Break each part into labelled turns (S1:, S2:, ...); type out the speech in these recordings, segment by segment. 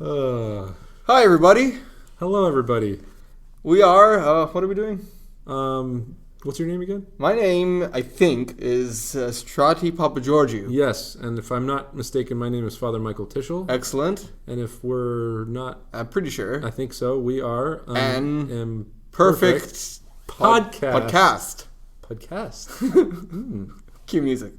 S1: Hi, everybody.
S2: Hello, everybody.
S1: We are, what are we doing?
S2: What's your name again?
S1: My name, I think, is Strati Papageorgiou.
S2: Yes, and if I'm not mistaken, my name is Father Michael Tischel.
S1: Excellent.
S2: And if we're not...
S1: I'm pretty sure.
S2: I think so. We are...
S1: An
S2: Imperfect
S1: Podcast.
S2: Podcast.
S1: Cue music.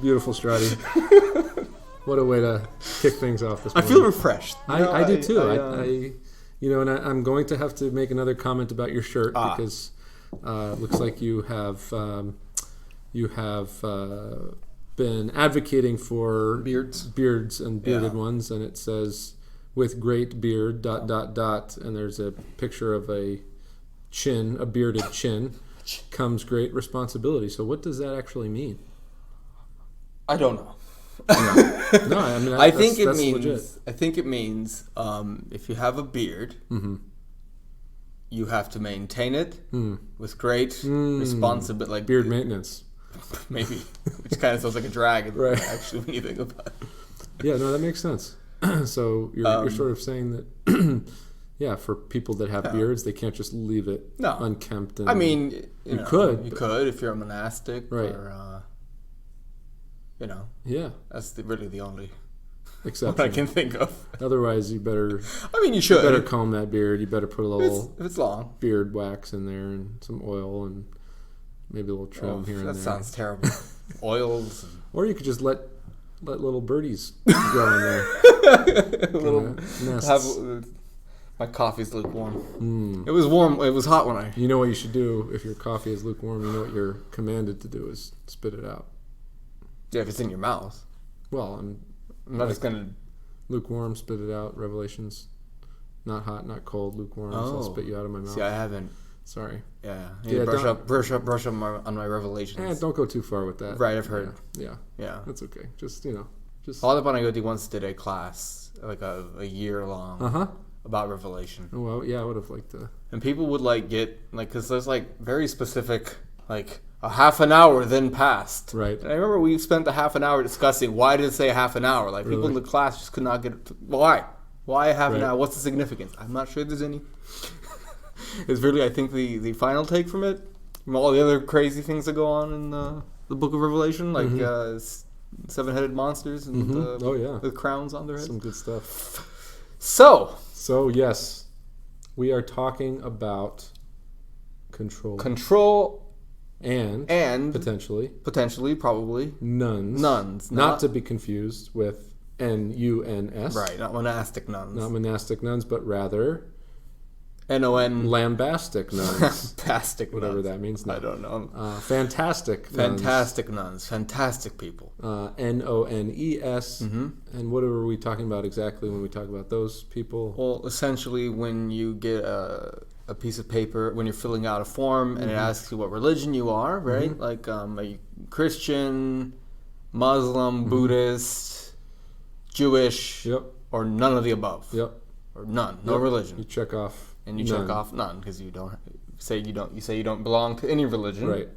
S2: Beautiful, Strati. What a way to kick things off this morning.
S1: I feel refreshed.
S2: I do too. And I'm going to have to make another comment about your shirt because it looks like you have been advocating for beards and bearded ones, and it says with great beard ... and there's a picture of a bearded chin comes great responsibility. So what does that actually mean?
S1: I don't know.
S2: No, I mean,
S1: I think it means if you have a beard, you have to maintain it with great responsibility, like
S2: beard maintenance,
S1: maybe, which kind of sounds like a drag,
S2: right?
S1: Actually, when you think about it.
S2: Yeah, no, that makes sense. So you're sort of saying that, for people that have beards, they can't just leave it unkempt. And,
S1: I mean, you could if you're a monastic,
S2: right?
S1: Or, that's really the only
S2: exception
S1: I can think of.
S2: Otherwise, you better.
S1: I mean, you should.
S2: You better comb that beard. You better put a little
S1: if it's long
S2: beard wax in there and some oil and maybe a little trim here and there.
S1: That sounds terrible. Oils.
S2: Or you could just let little birdies grow in there.
S1: Little nests. My coffee's lukewarm. It was warm. It was hot when I.
S2: You know what you should do if your coffee is lukewarm? You know what you're commanded to do is spit it out.
S1: Yeah, if it's in your mouth.
S2: Well, I'm
S1: not just gonna
S2: lukewarm, spit it out. Revelations, not hot, not cold, lukewarm. So I'll spit you out of my mouth.
S1: See, I haven't.
S2: Sorry.
S1: Yeah. Brush up on my revelations.
S2: Don't go too far with that.
S1: Right, I've heard.
S2: Yeah. That's okay. Just
S1: Father Panagoti once did a class like a year long. About Revelation.
S2: Oh, well, yeah, I would have liked to.
S1: And people would get because there's very specific a half an hour then passed.
S2: Right.
S1: And I remember we spent a half an hour discussing why did it say half an hour. Like people in the class just could not get it. Why a half an hour? What's the significance? I'm not sure there's any. It's really, I think, the final take from it, from all the other crazy things that go on in the Book of Revelation, like seven-headed monsters and with crowns on their heads.
S2: Some good stuff.
S1: So
S2: yes, we are talking about control.
S1: Control and potentially, probably nuns.
S2: Not to be confused with NUNS.
S1: Right, not monastic nuns.
S2: Not monastic nuns, but rather
S1: NON.
S2: Lambastic nuns.
S1: Lambastic
S2: whatever
S1: nuns.
S2: That means.
S1: I don't know.
S2: Fantastic
S1: nuns. Fantastic people.
S2: NONES. And what are we talking about exactly when we talk about those people?
S1: Well, essentially, when you get a piece of paper, when you're filling out a form and it asks you what religion you are, right? Like, are you Christian, Muslim, Buddhist, Jewish, or none of the above?
S2: Yep.
S1: Or none. No religion.
S2: You check off.
S1: And you check off none because you say you don't belong to any religion.
S2: Right.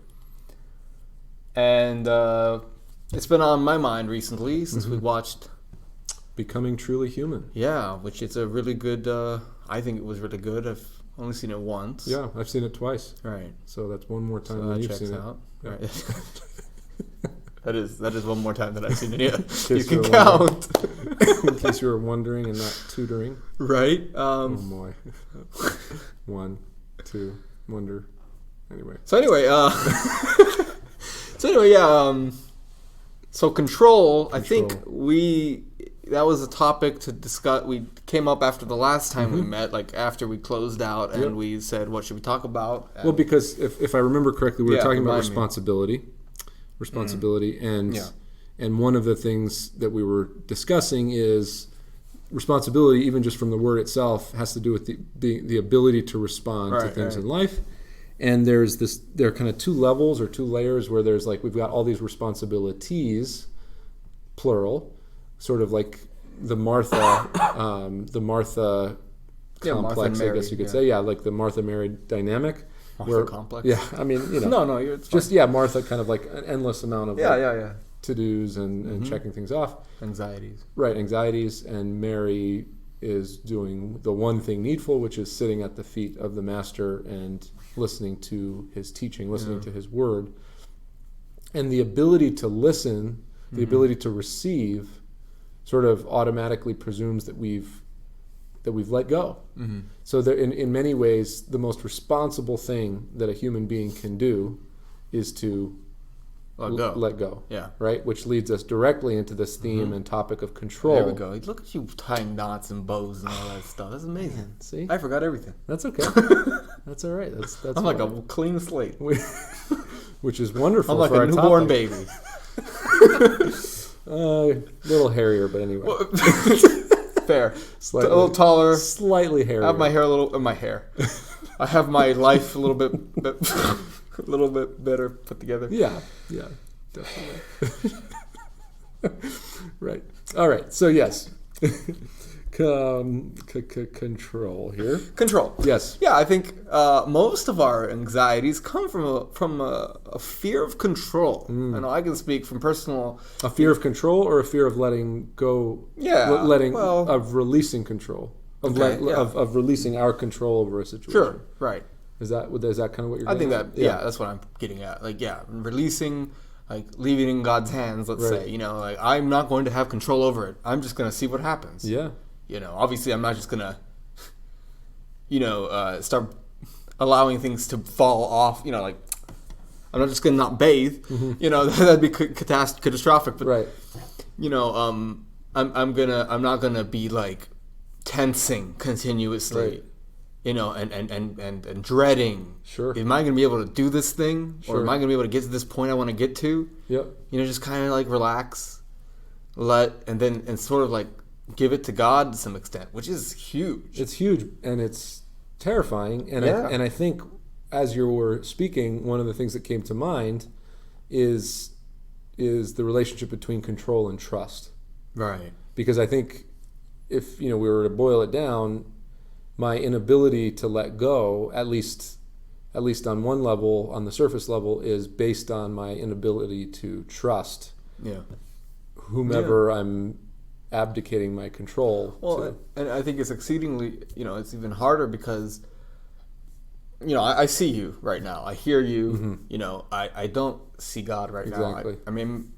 S1: And it's been on my mind recently since we watched
S2: Becoming Truly Human.
S1: Yeah, which it's a really good. I think it was really good. I've only seen it once.
S2: Yeah, I've seen it twice.
S1: Right.
S2: So that's one more time than you've seen
S1: out.
S2: It.
S1: Right. That is one more time that I've seen it. Yeah, you can count.
S2: In case you were wondering and not tutoring.
S1: Right.
S2: Oh boy. 1, 2, wonder. Anyway.
S1: So anyway, yeah. So control. I think that was a topic to discuss. We came up after the last time we met, like after we closed out, and we said, what should we talk about? And
S2: well, because if I remember correctly, we were talking about responsibility, and one of the things that we were discussing is responsibility, even just from the word itself, has to do with the ability to respond to things in life. And there are kind of two levels or two layers where there's like, we've got all these responsibilities, plural, sort of like the Martha complex,
S1: Mary,
S2: I guess you could say. Yeah, like the Martha-Mary dynamic.
S1: Martha complex?
S2: Yeah, I mean,
S1: No, it's
S2: just, Martha, kind of like an endless amount of to-dos and checking things off.
S1: Anxieties.
S2: Right, anxieties. And Mary is doing the one thing needful, which is sitting at the feet of the Master and listening to his teaching, listening to his word. And the ability to listen, the ability to receive, sort of automatically presumes that we've let go. So there, in many ways, the most responsible thing that a human being can do is to let go.
S1: Yeah.
S2: Right? Which leads us directly into this theme and topic of control.
S1: There we go. Look at you tying knots and bows and all that stuff. That's amazing.
S2: See?
S1: I forgot everything.
S2: That's okay. That's all right. That's
S1: I'm like a clean slate.
S2: Which is wonderful.
S1: I'm like
S2: for
S1: a newborn
S2: topic.
S1: baby.
S2: Little hairier, but anyway.
S1: Fair.
S2: Slightly,
S1: a little taller.
S2: Slightly hairier.
S1: I have my hair a little. My hair. I have my life a little bit better put together.
S2: Yeah, definitely. Right. All right. So yes, control here.
S1: Control.
S2: Yes.
S1: Yeah, I think most of our anxieties come from a fear of control. I know I can speak from personal.
S2: A fear of control or a fear of letting go.
S1: Yeah.
S2: Of releasing control. Of releasing our control over a situation.
S1: Sure. Right.
S2: Is that kind of what you're?
S1: I think that that's what I'm getting at. Like releasing, like leaving it in God's hands. Let's say like I'm not going to have control over it. I'm just going to see what happens.
S2: Yeah.
S1: Obviously I'm not just going to, start allowing things to fall off. Like I'm not just going to not bathe. That'd be catastrophic. But
S2: right.
S1: I'm not gonna be like tensing continuously.
S2: Right.
S1: And dreading.
S2: Sure.
S1: Am I going to be able to do this thing?
S2: Sure.
S1: Or am I going to be able to get to this point I want to get to?
S2: Yep.
S1: Just kind of like relax, and sort of like give it to God to some extent, which is huge.
S2: It's huge and it's terrifying. And I think as you were speaking, one of the things that came to mind is the relationship between control and trust.
S1: Right.
S2: Because I think if we were to boil it down, my inability to let go, at least on one level, on the surface level, is based on my inability to trust whomever I'm abdicating my control to.
S1: And I think it's exceedingly, it's even harder because, I see you right now. I hear you. I don't see God right now. I mean,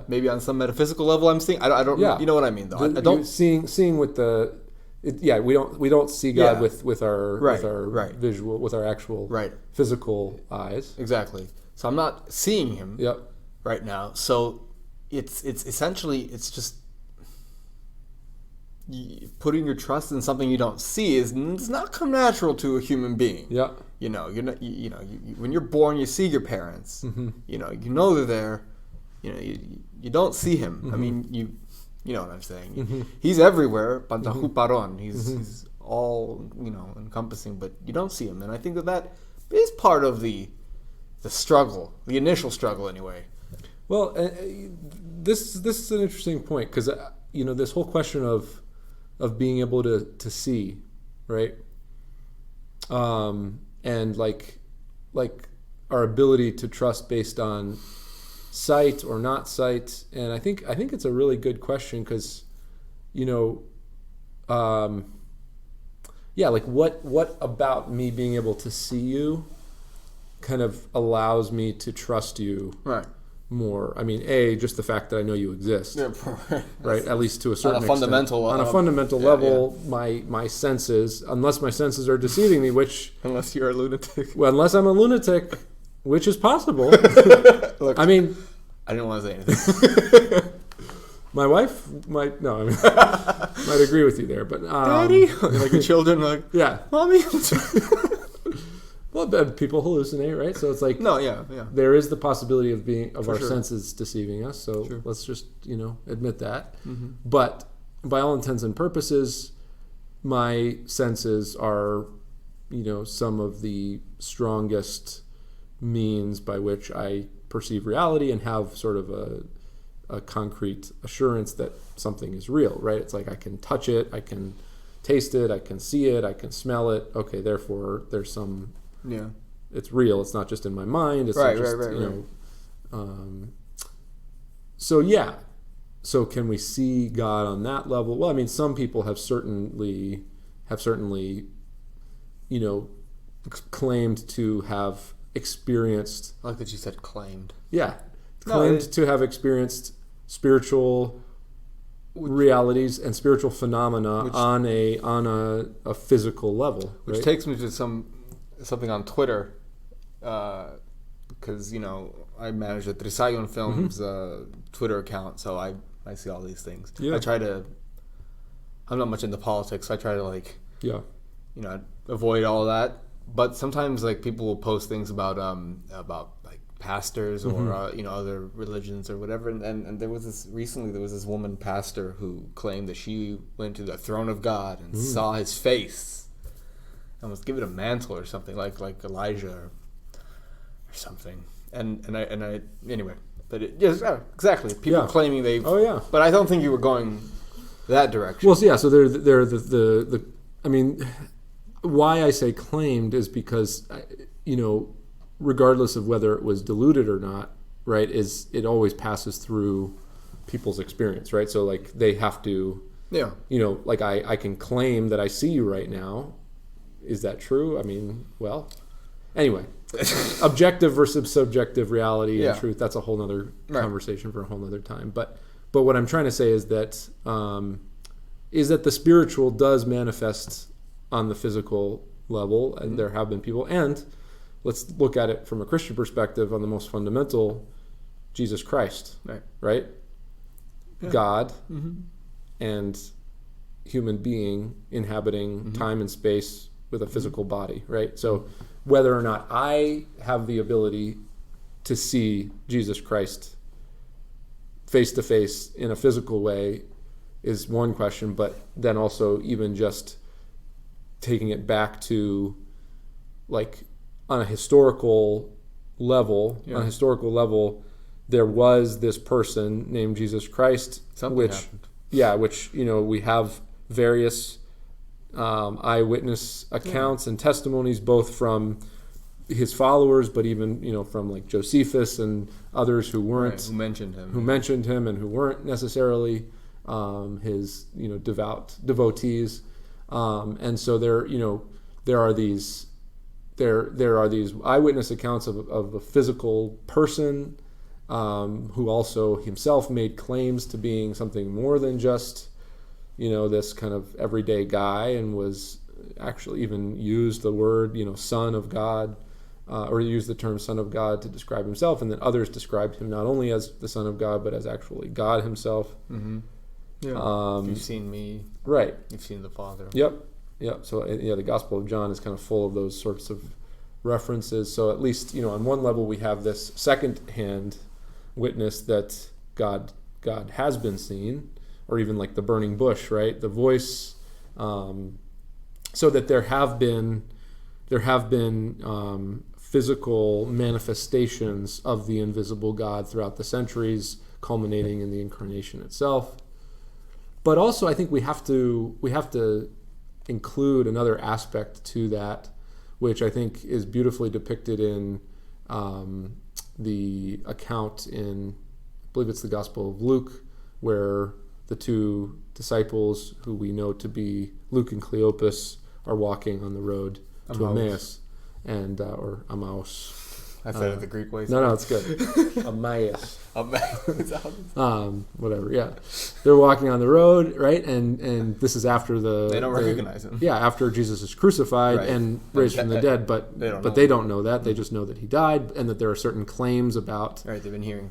S1: maybe on some metaphysical level I'm seeing. I don't. You know what I mean, though. I don't
S2: seeing with the. We don't see God with our visual, with our actual physical eyes.
S1: Exactly. So I'm not seeing Him right now. So it's essentially it's just putting your trust in something you don't see does not come natural to a human being.
S2: Yeah.
S1: You're not. When you're born, you see your parents. You know they're there. You don't see Him. I mean You know what I'm saying? He's everywhere, pantahuparon. He's all encompassing, but you don't see him. And I think that is part of the struggle, the initial struggle, anyway.
S2: Well, this is an interesting point because this whole question of being able to see, right? And like our ability to trust based on sight or not sight, and I think it's a really good question because, like what about me being able to see you kind of allows me to trust you more. I mean, just the fact that I know you exist, right? At least to a certain extent. On a fundamental level, my senses, unless my senses are deceiving me, which
S1: unless you're a lunatic,
S2: unless I'm a lunatic. Which is possible.
S1: Look,
S2: I mean,
S1: I didn't want to say anything.
S2: My wife might might agree with you there, but
S1: Daddy, like the children, like
S2: yeah,
S1: mommy.
S2: Well, people hallucinate, right? So it's like
S1: yeah.
S2: There is the possibility of our
S1: sure.
S2: senses deceiving us. So
S1: Sure.
S2: let's just admit that.
S1: Mm-hmm.
S2: But by all intents and purposes, my senses are some of the strongest means by which I perceive reality and have sort of a concrete assurance that something is real, right? It's like I can touch it, I can taste it, I can see it, I can smell it. Okay, therefore there's some.
S1: Yeah.
S2: It's real. It's not just in my mind. It's
S1: right,
S2: not just,
S1: right.
S2: So yeah. So can we see God on that level? Well, I mean, some people have certainly, claimed to have experienced.
S1: I like that you said claimed.
S2: Yeah, claimed to have experienced spiritual realities and spiritual phenomena on a physical level.
S1: Which
S2: right?
S1: takes me to something on Twitter, because I manage the TrisagionFilms Twitter account, so I see all these things.
S2: Yeah.
S1: I'm not much into politics, so I try to avoid all that. But sometimes people will post things about pastors or other religions or whatever, and there was this woman pastor who claimed that she went to the throne of God and saw his face and was given a mantle or something like Elijah or something. And I anyway, but exactly people claiming they.
S2: Oh yeah.
S1: But I don't think you were going that direction.
S2: Well, yeah. So they're the. I mean, why I say claimed is because regardless of whether it was diluted or not, right? It always passes through people's experience, right? So they have to.
S1: Yeah.
S2: I can claim that I see you right now. Is that true? I mean, well, anyway, objective versus subjective reality and truth, that's a whole nother conversation for a whole nother time. But what I'm trying to say is that the spiritual does manifest on the physical level, and there have been people. And let's look at it from a Christian perspective on the most fundamental, Jesus Christ, right? Yeah. God and human being inhabiting time and space with a physical body, right? So whether or not I have the ability to see Jesus Christ face to face in a physical way is one question, but then also even just taking it back to on a historical level, there was this person named Jesus Christ, which we have various eyewitness accounts and testimonies, both from his followers, but even from Josephus and others who weren't
S1: who mentioned him
S2: and who weren't necessarily his devout devotees, and so there are these eyewitness accounts of a physical person who also himself made claims to being something more than just this kind of everyday guy, and was actually even used the word son of God, or used the term son of God to describe himself, and then others described him not only as the son of God but as actually God himself.
S1: You've seen me,
S2: right?
S1: You've seen the Father.
S2: Yep. So the Gospel of John is kind of full of those sorts of references. So at least on one level we have this second-hand witness that God has been seen, or even the burning bush, right? The voice, so that there have been physical manifestations of the invisible God throughout the centuries, culminating in the incarnation itself. But also, I think we have to include another aspect to that, which I think is beautifully depicted in the account in, I believe it's the Gospel of Luke, where the two disciples, who we know to be Luke and Cleopas, are walking on the road to Emmaus, and or Emmaus.
S1: I said it the Greek way.
S2: No, it's good. Emmaus.
S1: Whatever.
S2: Yeah, they're walking on the road, right? And this is after
S1: they don't recognize him.
S2: Yeah, after Jesus is crucified and raised from the dead, but they don't know that. They just know that he died, and that there are certain claims about.
S1: Right, they've been hearing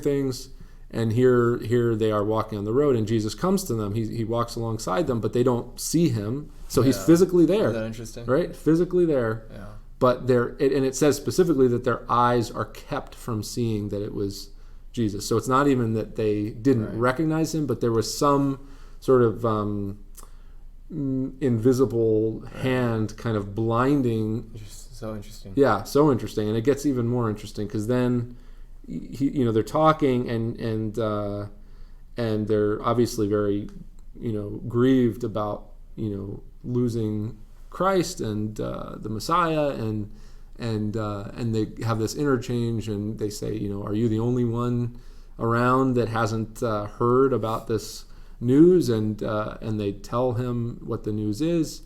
S1: things.
S2: And here they are walking on the road, and Jesus comes to them. He walks alongside them, but they don't see him. So he's physically there.
S1: Is that interesting?
S2: Right? Physically there.
S1: Yeah.
S2: But and it says specifically that their eyes are kept from seeing that it was Jesus. So it's not even that they didn't recognize him, but there was some sort of invisible hand kind of blinding.
S1: So interesting.
S2: Yeah, so interesting. And it gets even more interesting because then they're talking and they're obviously very grieved about losing Christ and the Messiah and they have this interchange and they say, are you the only one around that hasn't heard about this news? And they tell him what the news is,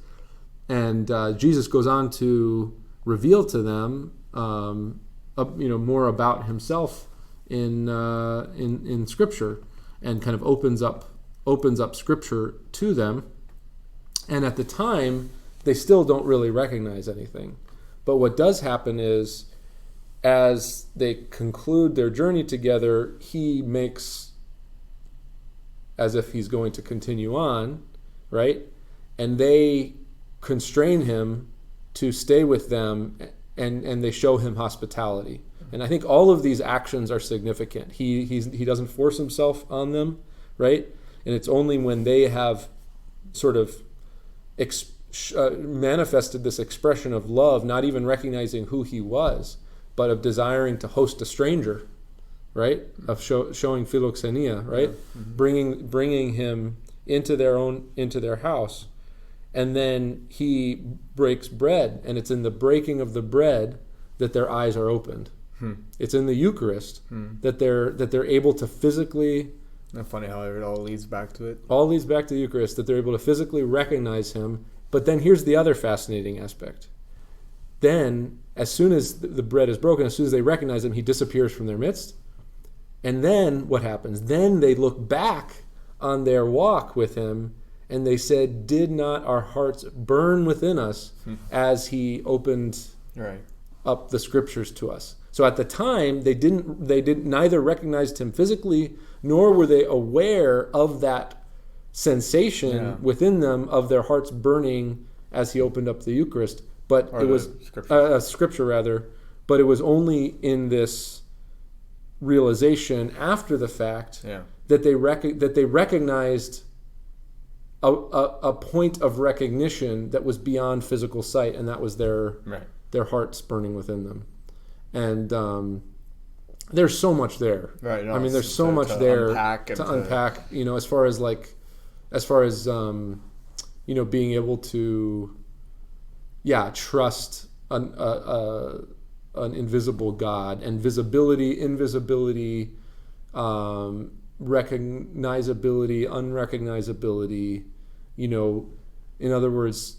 S2: and Jesus goes on to reveal to them more about himself in Scripture, and kind of opens up Scripture to them. And at the time, they still don't really recognize anything. But what does happen is, as they conclude their journey together, he makes as if he's going to continue on, right? And they constrain him to stay with them, and they show him hospitality. And I think all of these actions are significant. He doesn't force himself on them, right? And it's only when they have sort of manifested this expression of love, not even recognizing who he was, but of desiring to host a stranger, right? Of showing philoxenia, right? Mm-hmm. Bringing him into their house. And then he breaks bread, and it's in the breaking of the bread that their eyes are opened. It's in the Eucharist that they're able to physically.
S1: Isn't that funny how it all leads back to it?
S2: All leads back to the Eucharist, that they're able to physically recognize him. But then here's the other fascinating aspect. Then, as soon as the bread is broken, as soon as they recognize him, he disappears from their midst. And then what happens? Then they look back on their walk with him, and they said, "Did not our hearts burn within us as he opened up the Scriptures to us?" So at the time, they neither recognized him physically, nor were they aware of that sensation within them of their hearts burning as he opened up the Eucharist. But it was Scripture rather. But it was only in this realization after the fact that they recognized a point of recognition that was beyond physical sight, and that was their hearts burning within them. And there's so much there.
S1: Right. No,
S2: I mean, there's so much there
S1: to
S2: unpack. As far as being able to, trust an invisible God, and visibility, invisibility, recognizability, unrecognizability. In other words,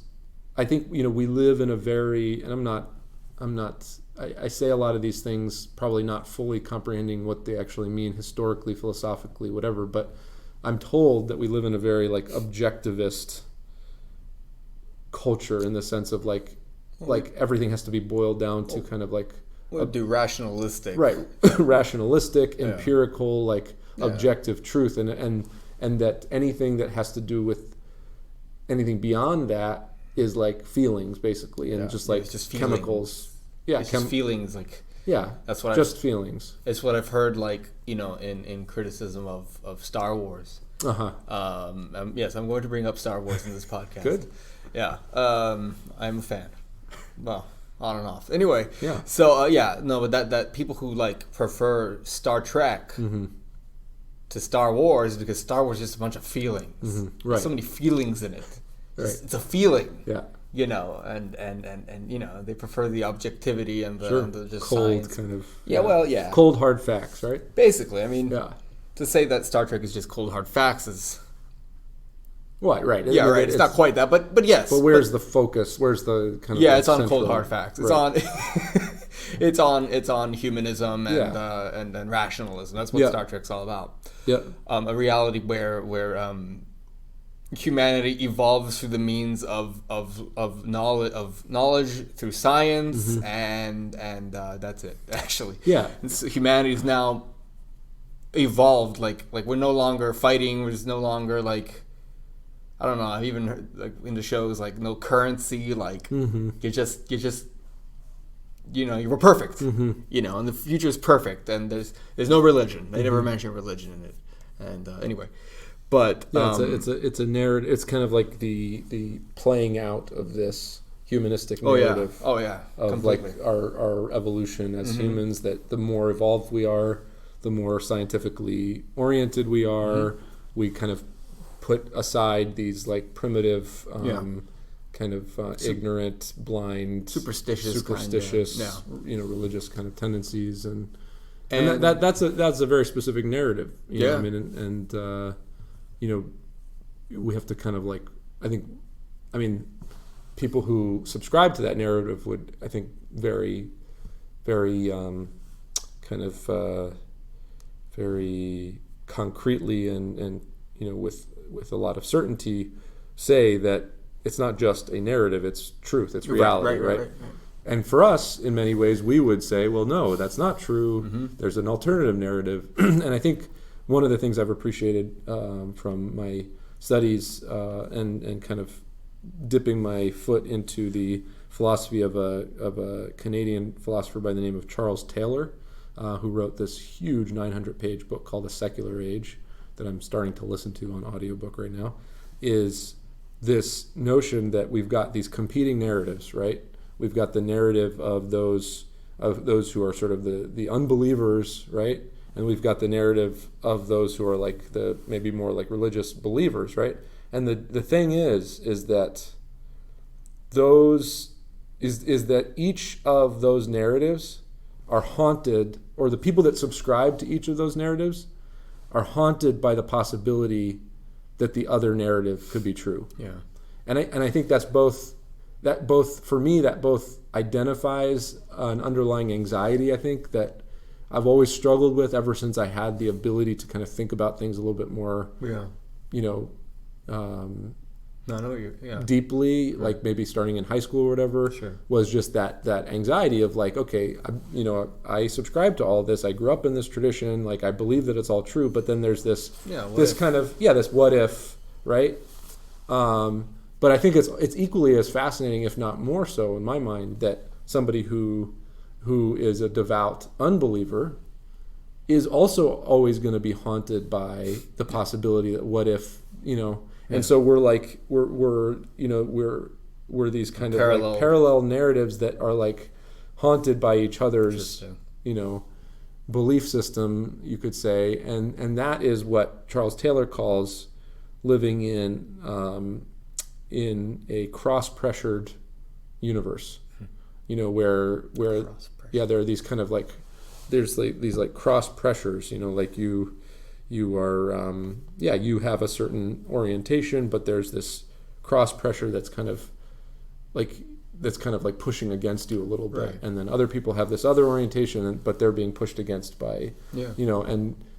S2: I think we live in a very, and I say a lot of these things probably not fully comprehending what they actually mean historically, philosophically, whatever, but I'm told that we live in a very objectivist culture, in the sense of like everything has to be boiled down to kind of
S1: do rationalistic,
S2: right? Rationalistic, empirical, objective truth, and that anything that has to do with anything beyond that is feelings, basically, and just chemicals.
S1: It's just feelings, that's what
S2: feelings.
S1: It's what I've heard, in criticism of Star Wars. Yes, I'm going to bring up Star Wars in this podcast.
S2: Good.
S1: Yeah, I'm a fan. Well, on and off. Anyway.
S2: Yeah.
S1: So but that people who prefer Star Trek to Star Wars, because Star Wars is just a bunch of feelings.
S2: Right.
S1: There's so many feelings in it.
S2: Right.
S1: It's a feeling.
S2: Yeah.
S1: And they prefer the objectivity and the just
S2: cold
S1: science.
S2: Kind of.
S1: Cold
S2: hard facts, right?
S1: Basically, I mean, to say that Star Trek is just cold hard facts is.
S2: Right.
S1: Yeah, right. It's not quite that, but yes.
S2: But where's the focus? Where's the kind of?
S1: Yeah, it's on cold hard facts. It's on. It's on humanism and rationalism. That's what Star Trek's all about.
S2: Yeah.
S1: A reality where humanity evolves through the means of knowledge through science, and that's it. Actually,
S2: yeah.
S1: Humanity is now evolved. Like we're no longer fighting. We're just no longer like, I don't know. I've even heard, like in the shows, like no currency. Like you're just we're perfect. And the future is perfect. And there's no religion. They never mention religion in it. And anyway, but
S2: it's a narrative. It's kind of like the playing out of this humanistic narrative.
S1: Of
S2: completely. Like our evolution as humans. That the more evolved we are, the more scientifically oriented we are. We kind of put aside these like primitive, kind of ignorant, blind,
S1: superstitious,
S2: religious kind of tendencies, and that's a very specific narrative. You know what I mean, and we have to kind of like, I mean, people who subscribe to that narrative would, I think, very, very kind of very concretely and with a lot of certainty say that it's not just a narrative, it's truth, it's reality, right? And for us, in many ways, we would say, well, no, that's not true. There's an alternative narrative. And I think one of the things I've appreciated from my studies and kind of dipping my foot into the philosophy of a Canadian philosopher by the name of Charles Taylor, who wrote this huge 900-page book called The Secular Age that I'm starting to listen to on audiobook right now, is this notion that we've got these competing narratives, right? We've got the narrative of those who are sort of the unbelievers, right? And we've got the narrative of those who are like the maybe more like religious believers, right? And the thing is that that each of those narratives are haunted, or the people that subscribe to each of those narratives are haunted by the possibility that the other narrative could be true.
S1: Yeah.
S2: And I think that both identifies an underlying anxiety, I think, that I've always struggled with ever since I had the ability to kind of think about things a little bit more, deeply, like maybe starting in high school or whatever, was just that anxiety of like, okay, I subscribe to all this. I grew up in this tradition. Like I believe that it's all true, but then there's this what if, right? But I think it's equally as fascinating, if not more so in my mind, that somebody who is a devout unbeliever is also always going to be haunted by the possibility that what if, and so we're these kind of like parallel narratives that are like haunted by each other's, belief system, you could say, and that is what Charles Taylor calls living in a cross-pressured universe, where there are these kind of like, there's like these like cross pressures, like you are you have a certain orientation, but there's this cross pressure that's kind of like pushing against you a little bit, and then other people have this other orientation, but they're being pushed against by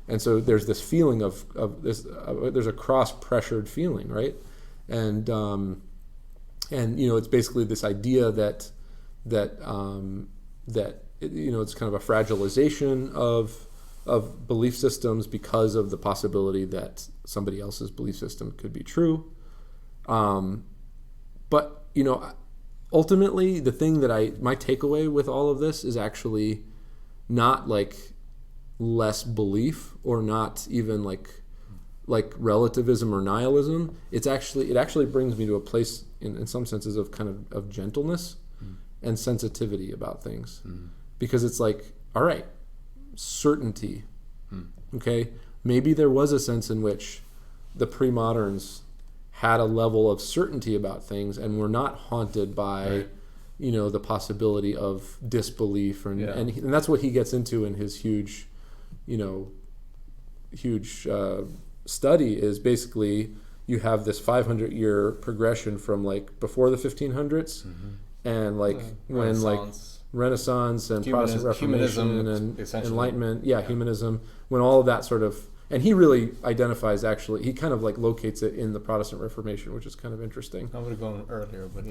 S2: and so there's this feeling of this there's a cross pressured feeling, right? And it's basically this idea that it's kind of a fragilization of belief systems because of the possibility that somebody else's belief system could be true. But ultimately, the thing that my takeaway with all of this is actually not like less belief, or not even like relativism or nihilism. It actually brings me to a place in some senses of kind of gentleness and sensitivity about things, because it's like, all right, certainty. Okay, maybe there was a sense in which the pre-moderns had a level of certainty about things and were not haunted by the possibility of disbelief, and that's what he gets into in his huge study, is basically you have this 500-year progression from like before the 1500s and like when like Renaissance and Protestant Reformation and Enlightenment, humanism, when all of that sort of, and he really identifies, actually, he kind of like locates it in the Protestant Reformation, which is kind of interesting.
S1: I would have gone earlier, but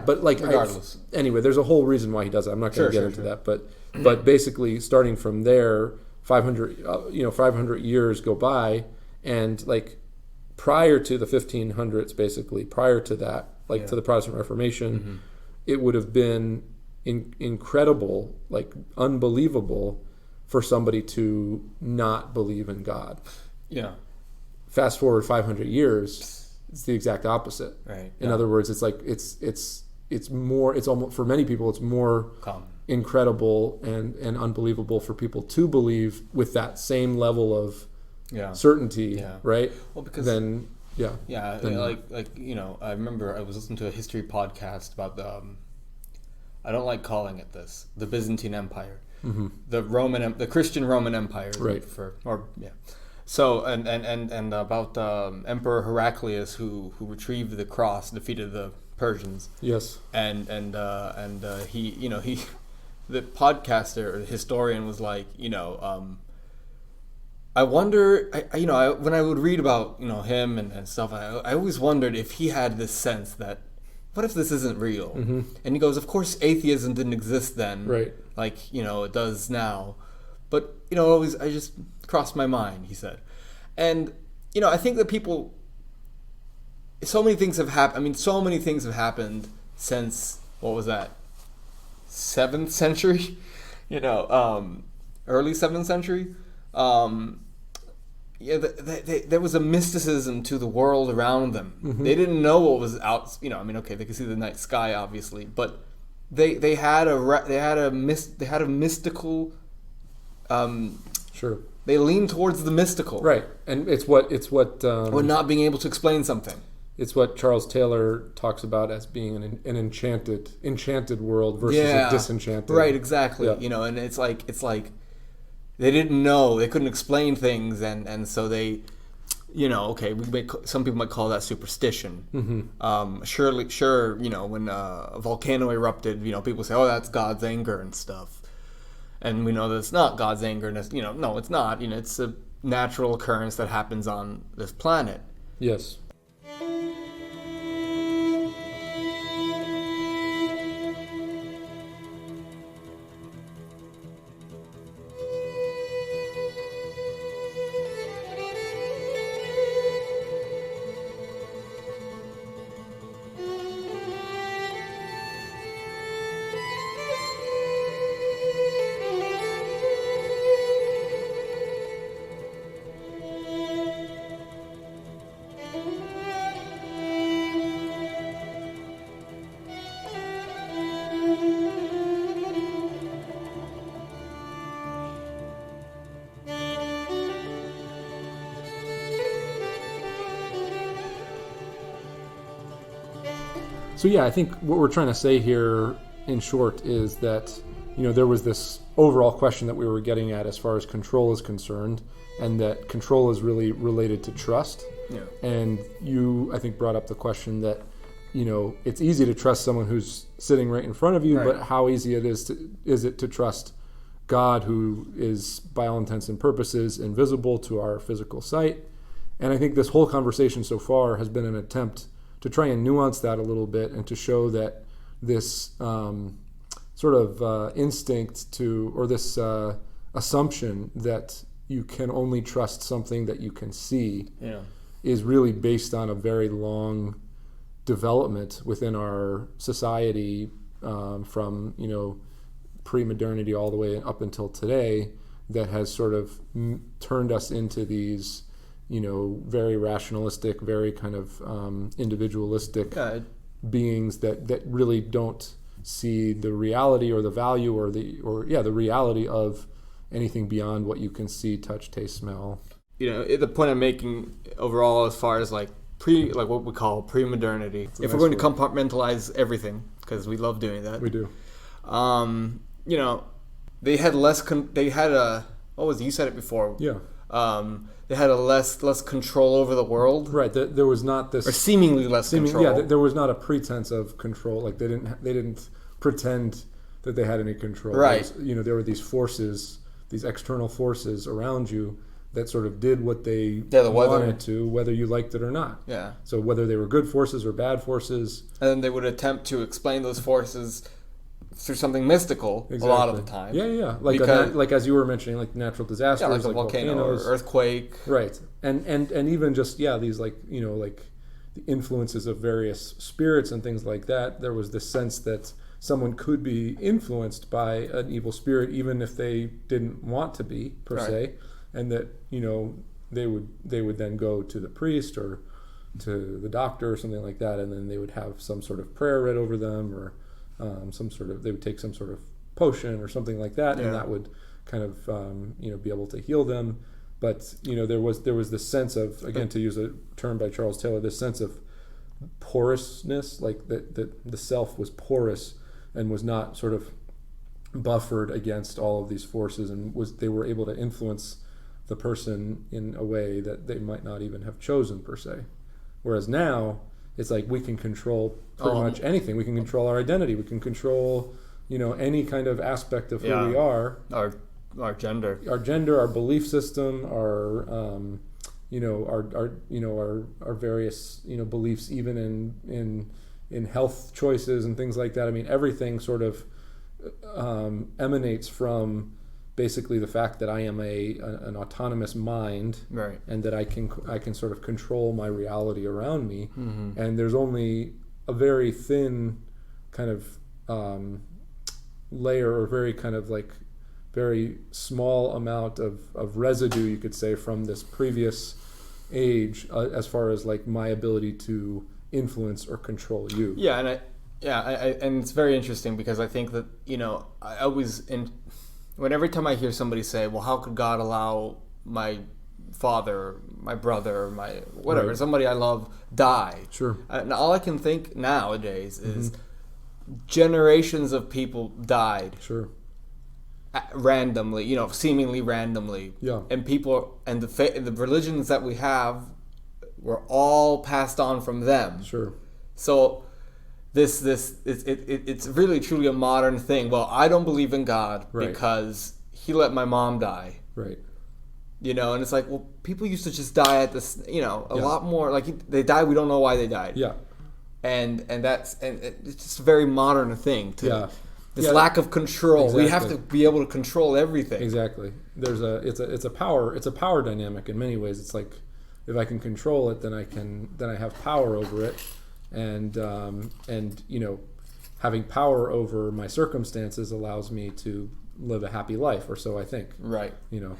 S2: but like anyway, there's a whole reason why he does it. I'm not going to get into that, but basically starting from there, 500 years go by, and like prior to the 1500s, basically prior to that, like to the Protestant Reformation, it would have been incredible, like unbelievable for somebody to not believe in God.
S1: Yeah.
S2: Fast forward 500 years, it's the exact opposite.
S1: Right.
S2: In other words, it's like it's more, it's almost, for many people, it's more
S1: common,
S2: incredible and unbelievable for people to believe with that same level of certainty, right?
S1: Well, because
S2: then
S1: I remember I was listening to a history podcast about I don't like calling it this, the Byzantine Empire, the Christian Roman Empire,
S2: right?
S1: So and about Emperor Heraclius who retrieved the cross, defeated the Persians.
S2: Yes.
S1: And he the podcaster or the historian was like, I wonder, when I would read about him and stuff, I always wondered if he had this sense that, what if this isn't real? And he goes, of course atheism didn't exist then,
S2: right?
S1: Like it does now, but always I just crossed my mind, he said. And I think that people, so many things have happened. I mean, so many things have happened since, what was that, 7th century? Early 7th century. There was a mysticism to the world around them. They didn't know what was out. Okay, they could see the night sky, obviously, but they had a mystical.
S2: Sure.
S1: They leaned towards the mystical,
S2: right? And it's what
S1: or not being able to explain something.
S2: It's what Charles Taylor talks about as being an enchanted world versus a disenchanted.
S1: Right, exactly. Yeah. And it's like they didn't know, they couldn't explain things, and so they, some people might call that superstition. Sure, when a volcano erupted, people say, oh, that's God's anger and stuff, and we know that it's not God's anger. No, it's not. It's a natural occurrence that happens on this planet.
S2: Yes. So I think what we're trying to say here, in short, is that there was this overall question that we were getting at as far as control is concerned, and that control is really related to trust.
S1: Yeah.
S2: And you, I think, brought up the question that it's easy to trust someone who's sitting right in front of you, but how easy is it to trust God, who is, by all intents and purposes, invisible to our physical sight? And I think this whole conversation so far has been an attempt to try and nuance that a little bit, and to show that this sort of instinct to, or this assumption that you can only trust something that you can see, is really based on a very long development within our society, from pre-modernity all the way up until today, that has sort of turned us into these very rationalistic, very kind of individualistic beings that really don't see the reality or the value or the reality of anything beyond what you can see, touch, taste, smell.
S1: The point I'm making overall, as far as like what we call pre-modernity, if we're going to compartmentalize everything, because we love doing that,
S2: we do.
S1: They had you said it before.
S2: Yeah.
S1: They had a less control over the world.
S2: Right. There was not this,
S1: or seemingly less control.
S2: Yeah. There was not a pretense of control. Like they didn't pretend that they had any control.
S1: Right.
S2: There were these forces, these external forces around you that sort of did what they wanted to, whether you liked it or not.
S1: Yeah.
S2: So whether they were good forces or bad forces.
S1: And then they would attempt to explain those forces through something mystical a lot of the time.
S2: Yeah. Like as you were mentioning, like natural disasters,
S1: like a volcano or earthquake.
S2: Right. And even just these like the influences of various spirits and things like that. There was this sense that someone could be influenced by an evil spirit even if they didn't want to be per se, and that they would then go to the priest or to the doctor or something like that, and then they would have some sort of prayer read over them, or they would take some sort of potion or something like that, and that would kind of be able to heal them. But there was this sense of, again, to use a term by Charles Taylor, this sense of porousness, like that the self was porous and was not sort of buffered against all of these forces, and they were able to influence the person in a way that they might not even have chosen per se. Whereas now it's like we can control pretty much anything. We can control our identity. We can control any kind of aspect of who we are.
S1: Our gender,
S2: our belief system, our various beliefs, even in health choices and things like that. I mean, everything sort of emanates from basically the fact that I am an autonomous mind,
S1: right,
S2: and that I can sort of control my reality around me. Mm-hmm. And there's only a very thin kind of layer, or very kind of like very small amount of residue, you could say, from this previous age, as far as like my ability to influence or control you.
S1: Yeah, and it's very interesting because I think that I always every time I hear somebody say, "Well, how could God allow my father, my brother, my whatever, somebody I love die?"
S2: Sure.
S1: And all I can think nowadays is generations of people died.
S2: Sure.
S1: Randomly, seemingly randomly.
S2: Yeah.
S1: And people and the religions that we have were all passed on from them.
S2: Sure.
S1: So it's really truly a modern thing. Well, I don't believe in God because he let my mom die.
S2: Right.
S1: And it's like, well, people used to just die at this, a lot more. Like they died, we don't know why they died.
S2: Yeah.
S1: And it's just a very modern thing to.
S2: Yeah.
S1: This lack of control.
S2: Exactly.
S1: We have to be able to control everything.
S2: Exactly. It's a power dynamic in many ways. It's like, if I can control it, then I have power over it, and having power over my circumstances allows me to live a happy life, or so I think.
S1: Right. And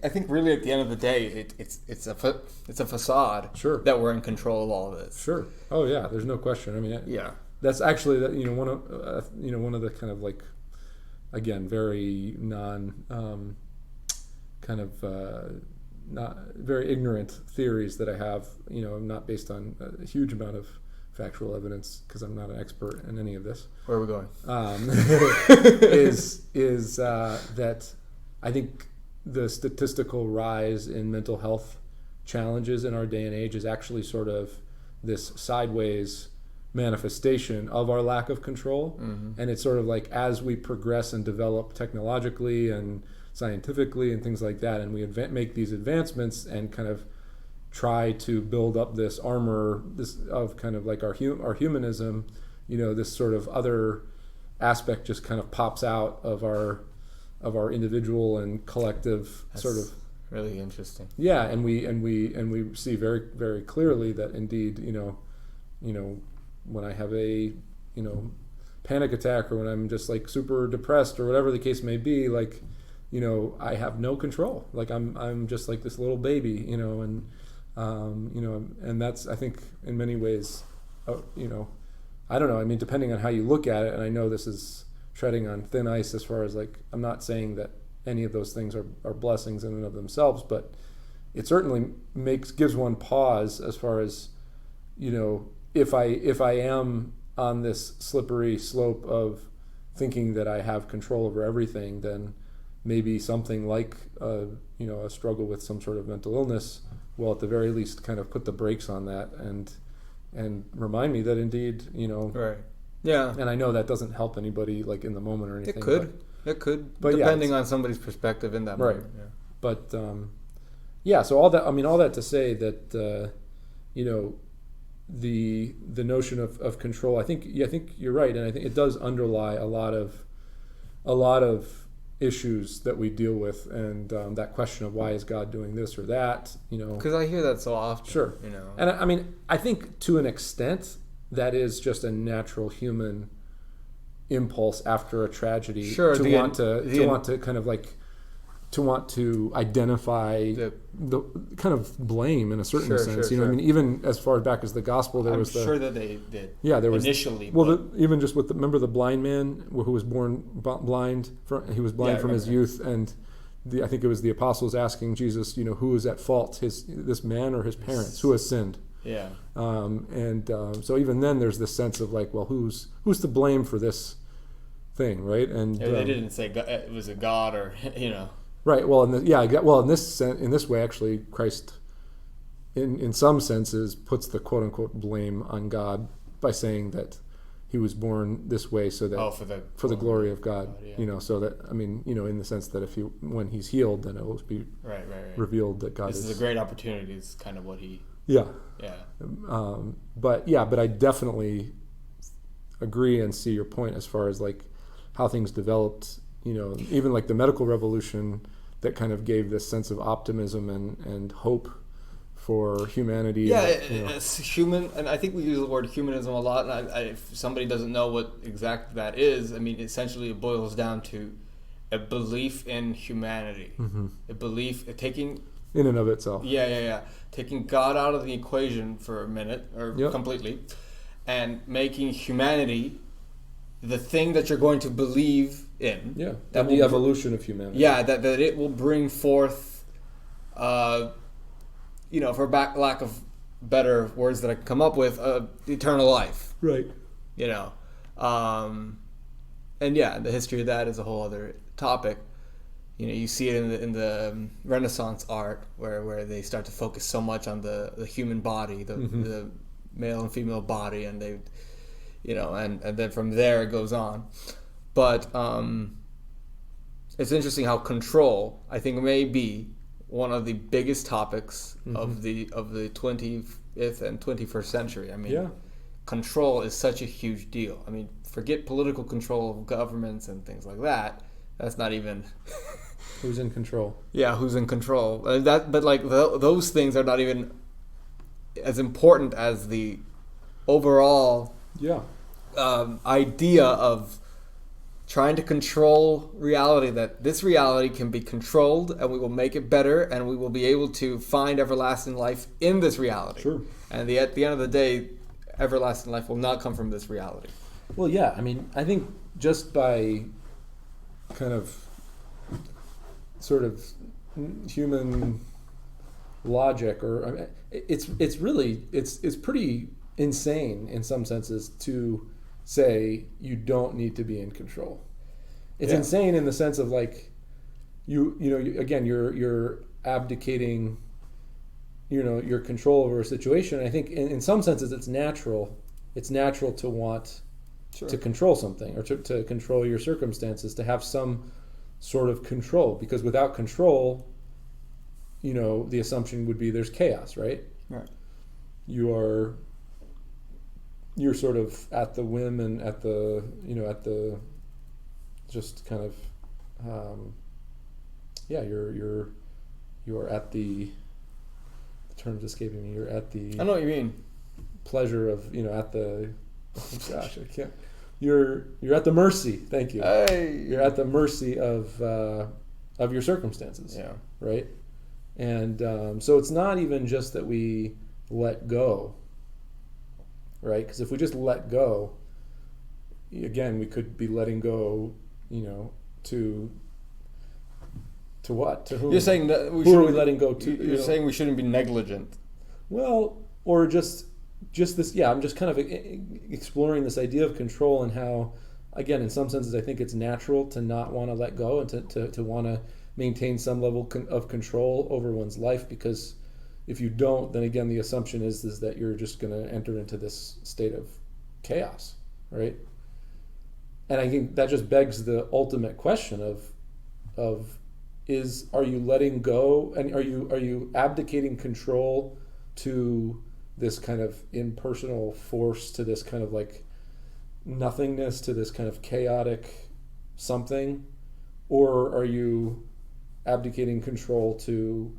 S1: I think really at the end of the day, it's a facade.
S2: Sure.
S1: That we're in control of all of this.
S2: Sure. Oh yeah. There's no question. I mean.
S1: Yeah.
S2: That's actually one of the kind of like, again, very not very ignorant theories that I have, not based on a huge amount of factual evidence, because I'm not an expert in any of this.
S1: Where are we going?
S2: Is that I think the statistical rise in mental health challenges in our day and age is actually sort of this sideways manifestation of our lack of control. Mm-hmm. And it's sort of like, as we progress and develop technologically and scientifically and things like that, and we make these advancements and kind of try to build up this armor, this of kind of like our humanism, this sort of other aspect just kind of pops out of our individual and collective. That's sort of
S1: really interesting.
S2: Yeah, and we see very, very clearly that indeed, when I have a panic attack, or when I'm just like super depressed, or whatever the case may be, like I have no control. Like I'm just like this little baby, and that's, I think, in many ways, I don't know. I mean, depending on how you look at it, and I know this is treading on thin ice as far as like, I'm not saying that any of those things are blessings in and of themselves, but it certainly gives one pause as far as, if I am on this slippery slope of thinking that I have control over everything, then maybe something like a struggle with some sort of mental illness will at the very least kind of put the brakes on that and remind me that indeed,
S1: right. Yeah.
S2: And I know that doesn't help anybody like in the moment or anything.
S1: It could, but depending on somebody's perspective in that moment.
S2: Right. Yeah. But so all that to say that the notion of control. I think you're right, and I think it does underlie a lot of issues that we deal with, and that question of why is God doing this or that,
S1: Because I hear that so often.
S2: Sure. And I mean, I think to an extent that is just a natural human impulse after a tragedy to want to identify the kind of blame in a certain sense. I mean, even as far back as the gospel,
S1: I'm sure that they did.
S2: Yeah, there was
S1: initially.
S2: Even just with remember the blind man who was born blind. He was blind from his youth, and I think it was the apostles asking Jesus, who is at fault, this man or his parents, who has sinned.
S1: Yeah.
S2: So even then, there's this sense of like, well, who's to blame for this thing, right? And
S1: they didn't say it was a God or
S2: Right. Well, in this way, actually, Christ, in some senses, puts the quote unquote blame on God by saying that he was born this way so that for the glory of God.
S1: Yeah.
S2: So that in the sense that when he's healed, then it will be
S1: right.
S2: revealed that God
S1: is a great opportunity. Is kind of what he.
S2: Yeah.
S1: Yeah.
S2: But I definitely agree and see your point as far as like how things developed. Even like the medical revolution that kind of gave this sense of optimism and hope for humanity.
S1: Yeah, it's human, and I think we use the word humanism a lot. And if somebody doesn't know what exactly that is, I mean, essentially it boils down to a belief in humanity, a belief taking
S2: in and of itself.
S1: Yeah. Taking God out of the equation for a minute or completely, and making humanity the thing that you're going to believe in.
S2: Yeah, that the evolution of humanity.
S1: Yeah, that it will bring forth, for lack of better words that I can come up with, eternal life.
S2: Right.
S1: And the history of that is a whole other topic. You see it in the Renaissance art where they start to focus so much on the human body, the male and female body, and they. And then from there it goes on. But it's interesting how control, I think, may be one of the biggest topics of the 20th and 21st century. I mean, control is such a huge deal. I mean, forget political control of governments and things like that. That's not even...
S2: Who's in control?
S1: Yeah, who's in control. Those things are not even as important as the overall... idea of trying to control reality, that this reality can be controlled and we will make it better and we will be able to find everlasting life in this reality.
S2: Sure.
S1: And at the end of the day, everlasting life will not come from this reality.
S2: Well, yeah. I mean, I think just by kind of sort of human logic, or it's pretty insane in some senses to say you don't need to be in control. It's insane in the sense of like you're abdicating your control over a situation. I think in some senses it's natural to want to control something, or to control your circumstances, to have some sort of control, because without control, the assumption would be there's chaos, right? You're sort of at the whim and at the just kind of you're at the term's escaping me. You're at the
S1: I know what you mean.
S2: Pleasure of at the gosh, I can't. You're at the mercy. Thank you.
S1: Hey.
S2: You're at the mercy of your circumstances.
S1: Yeah.
S2: Right. And so it's not even just that we let go. Right? Because if we just let go, again, we could be letting go, to what? To whom?
S1: You're saying that
S2: who are we letting go to?
S1: You're saying we shouldn't be negligent.
S2: Well, or just this. Yeah, I'm just kind of exploring this idea of control and how, again, in some senses, I think it's natural to not want to let go and to want to maintain some level of control over one's life, because if you don't, then again, the assumption is that you're just going to enter into this state of chaos, right? And I think that just begs the ultimate question of are you letting go, and are you abdicating control to this kind of impersonal force to this kind of like nothingness, to this kind of chaotic something? Or are you abdicating control to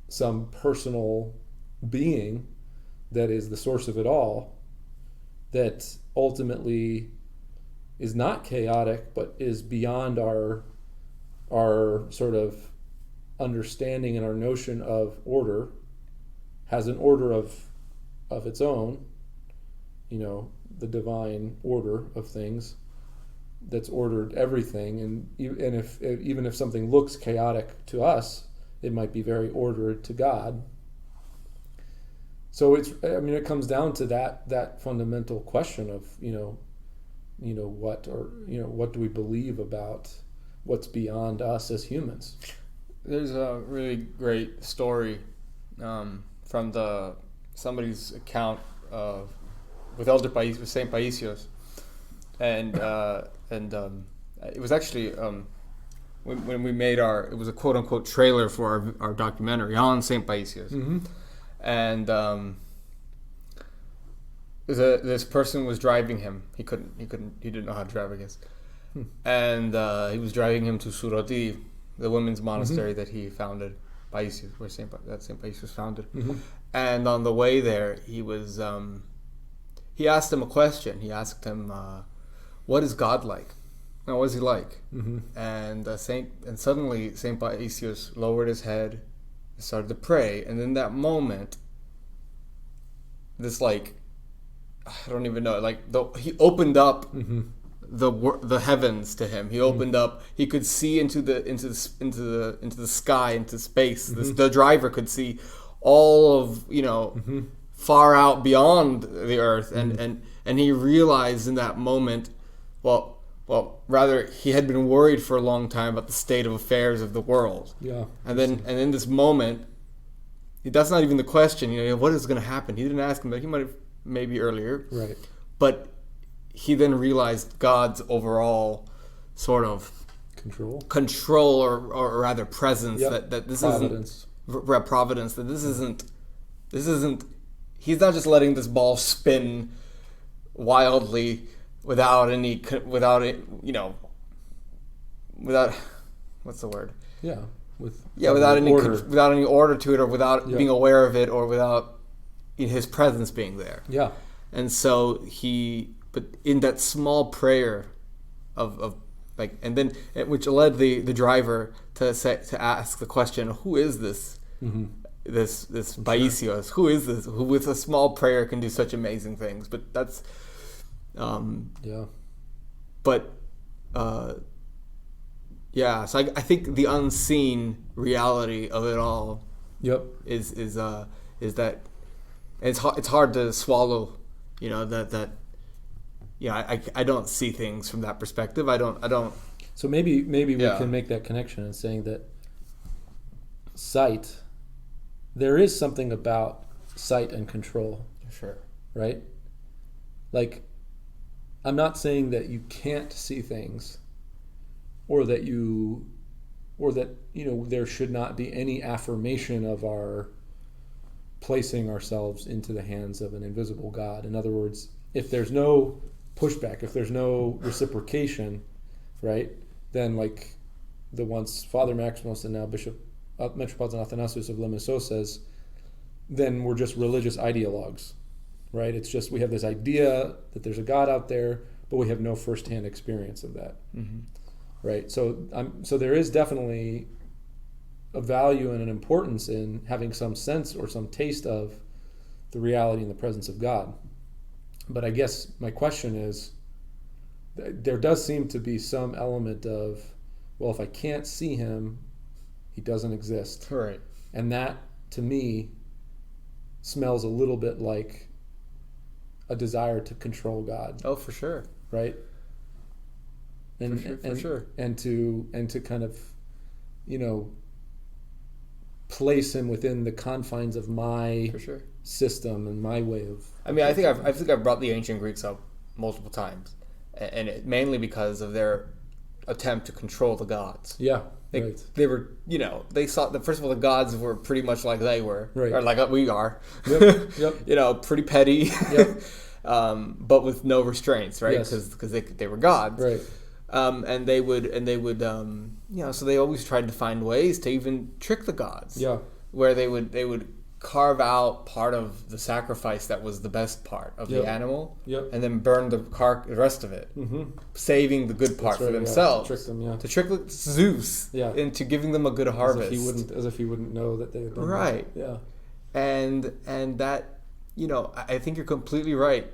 S2: some personal being that is the source of it all, that ultimately is not chaotic, but is beyond our sort of understanding and our notion of order, has an order of its own, the divine order of things that's ordered everything, and even if something looks chaotic to us, it might be very ordered to God. So it comes down to that fundamental question of what do we believe about what's beyond us as humans?
S1: There's a really great story from somebody's account with Saint Paisios, and it was actually when we made it was a quote unquote trailer for our documentary on Saint Paisios,
S2: mm-hmm.
S1: and this person was driving him. He didn't know how to drive, I guess, and he was driving him to Strati, the women's monastery mm-hmm. that he founded, Paisios, where Saint Paisios founded.
S2: Mm-hmm.
S1: And on the way there, he asked him a question. He asked him, "What is God like? Now, what is he like?"
S2: Mm-hmm.
S1: And suddenly Saint Paisios lowered his head and started to pray. And in that moment, this I don't even know, he opened up
S2: mm-hmm.
S1: the heavens to him. He opened up. He could see into the sky, into space.
S2: Mm-hmm.
S1: The driver could see all of
S2: mm-hmm.
S1: far out beyond the earth,
S2: mm-hmm.
S1: and he realized in that moment, rather he had been worried for a long time about the state of affairs of the world.
S2: Yeah.
S1: And in this moment, that's not even the question. What is going to happen? He didn't ask him that. He might have maybe earlier.
S2: Right.
S1: But he then realized God's overall sort of control or rather presence, yep. that this
S2: providence.
S1: Isn't providence, that this isn't he's not just letting this ball spin wildly without what's the word?
S2: Yeah.
S1: Without any
S2: order.
S1: Without any order to it, or without
S2: yep.
S1: being aware of it, or without his presence being there.
S2: Yeah.
S1: And so but in that small prayer and then which led the driver to ask the question, who is this?
S2: Mm-hmm.
S1: This Paisios? Who is this? Who with a small prayer can do such amazing things? But that's
S2: yeah.
S1: But yeah. So I think the unseen reality of it all.
S2: Yep.
S1: Is that it's hard to swallow. I don't see things from that perspective. I don't.
S2: So maybe we can make that connection in saying that sight, there is something about sight and control.
S1: Sure.
S2: Right? I'm not saying that you can't see things, or that there should not be any affirmation of our placing ourselves into the hands of an invisible God. In other words, if there's no pushback, if there's no reciprocation, right, then the once Father Maximus and now Bishop Metropolitan Athanasius of Limassol says, then we're just religious ideologues, right? It's just we have this idea that there's a God out there, but we have no firsthand experience of that,
S1: mm-hmm.
S2: right? So there is definitely a value and an importance in having some sense or some taste of the reality and the presence of God. But I guess my question is, there does seem to be some element of, well, if I can't see him, he doesn't exist.
S1: Right.
S2: And that, to me, smells a little bit like a desire to control God.
S1: Oh, for sure.
S2: Right?
S1: For sure.
S2: And to kind of, place him within the confines of my system and my way of.
S1: I think I've brought the ancient Greeks up multiple times, and mainly because of their attempt to control the gods.
S2: Yeah.
S1: They were, they saw that, first of all, the gods were pretty much like they were,
S2: right,
S1: or like we are.
S2: Yep.
S1: Pretty petty.
S2: Yep.
S1: But with no restraints, right? Because they were gods,
S2: right?
S1: And they would, so they always tried to find ways to even trick the gods.
S2: Yeah.
S1: Where they would carve out part of the sacrifice that was the best part of the animal, and then burn the rest of it, saving the good part for themselves.
S2: To trick them,
S1: to trick Zeus into giving them a good harvest.
S2: As if he wouldn't know that they had done
S1: right.
S2: that. Yeah.
S1: And that, I think you're completely right.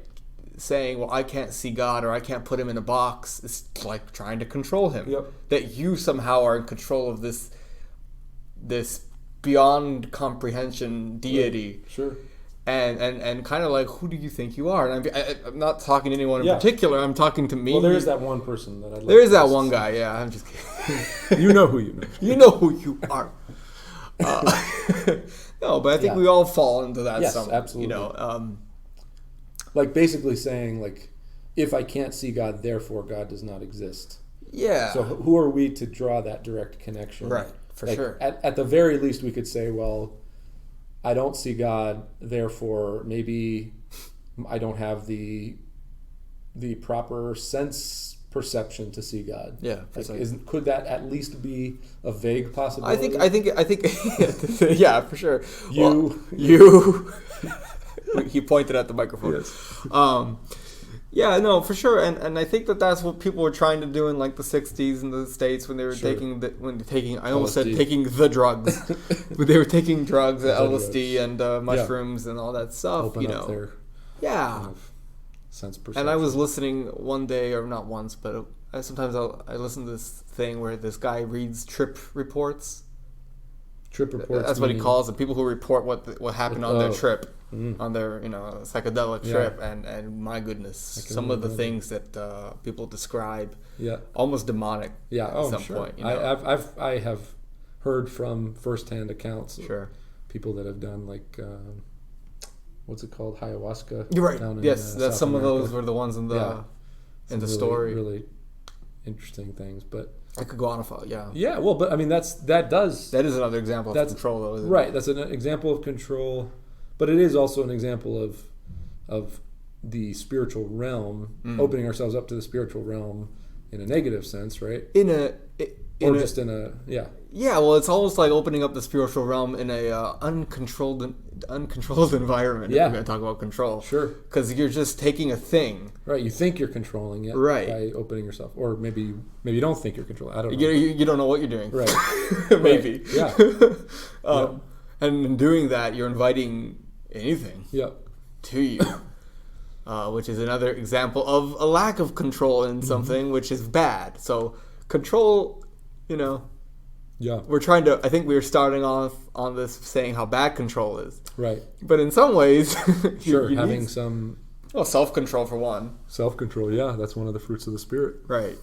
S1: Saying, well, I can't see God, or I can't put him in a box. It's like trying to control him.
S2: Yep.
S1: That you somehow are in control of this beyond comprehension deity.
S2: Sure.
S1: And kind of like, who do you think you are? And I'm not talking to anyone in particular. I'm talking to me.
S2: Well, there is that one person that I love.
S1: There is that one guy. Yeah, I'm just kidding.
S2: You know who you know.
S1: You know who you are. No, but I think we all fall into that.
S2: Yes, absolutely. Like basically saying, like, if I can't see God, therefore God does not exist.
S1: Yeah.
S2: So who are we to draw that direct connection?
S1: Right, for sure.
S2: At the very least, we could say, well, I don't see God, therefore maybe I don't have the proper sense perception to see God.
S1: Yeah.
S2: Like, could that at least be a vague possibility?
S1: I think yeah, for sure.
S2: You.
S1: He pointed at the microphone.
S2: Yes.
S1: Yeah, no, for sure, and I think that's what people were trying to do in like the '60s in the States when they were taking I almost said taking the drugs, but they were taking drugs, LSD and mushrooms and all that stuff.
S2: Open up their kind of sense perception.
S1: And I was listening one day, or not once, but sometimes I listen to this thing where this guy reads trip reports.
S2: Trip reports.
S1: That's what he calls them. People who report what happened on their trip. On their psychedelic trip, and my goodness, some of the things that people describe, almost demonic.
S2: Yeah,
S1: at some point.
S2: I have heard from firsthand accounts.
S1: Sure.
S2: People that have done like what's it called, ayahuasca.
S1: You're right.
S2: Down
S1: Yes,
S2: in,
S1: that's some
S2: America.
S1: of those were the ones in the
S2: really,
S1: story.
S2: Really interesting things, but
S1: I could go on a while. Yeah.
S2: Yeah. Well, but I mean that is
S1: another example of control, though. Isn't
S2: right.
S1: it?
S2: That's an example of control. But it is also an example of the spiritual realm, opening ourselves up to the spiritual realm in a negative sense, right?
S1: Yeah, well, it's almost like opening up the spiritual realm in a uncontrolled environment.
S2: Yeah.
S1: If we're going to talk about control.
S2: Sure.
S1: Because you're just taking a thing.
S2: Right. You think you're controlling it by opening yourself. Or maybe you don't think you're controlling it. I don't know.
S1: You don't know what you're doing.
S2: Right.
S1: Maybe.
S2: Right. Yeah.
S1: And in doing that, you're inviting anything to you. Which is another example of a lack of control in something, which is bad. So control, we're trying to, I think we were starting off on this saying how bad control is.
S2: Right.
S1: But in some ways,
S2: you having some...
S1: Well, self-control for one.
S2: Self-control, yeah. That's one of the fruits of the Spirit.
S1: Right.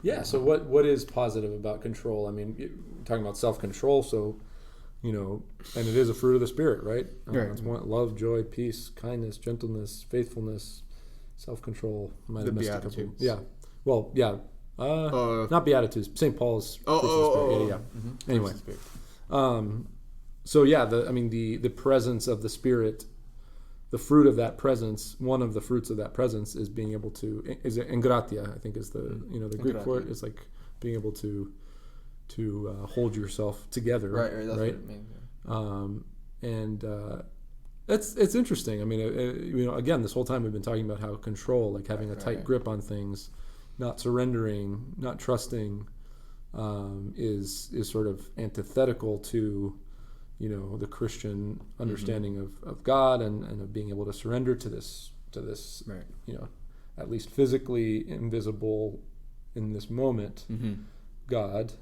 S2: Yeah, so what is positive about control? I mean, you're talking about self-control, so... and it is a fruit of the Spirit, right? It's love, joy, peace, kindness, gentleness, faithfulness, self-control.
S1: The Beatitudes.
S2: Yeah. Well, yeah. Not Beatitudes. St. Paul's fruits of the Spirit. Yeah. Mm-hmm. Anyway. So yeah, the presence of the Spirit, the fruit of that presence, one of the fruits of that presence is being able to, is engratia, I think is the Greek for it, is like being able to hold yourself together,
S1: right? That's what it means.
S2: It's interesting. I mean, again, this whole time we've been talking about how control, like having a tight grip on things, not surrendering, not trusting, is sort of antithetical to, the Christian understanding of God and of being able to surrender to this, at least physically invisible in this moment. God,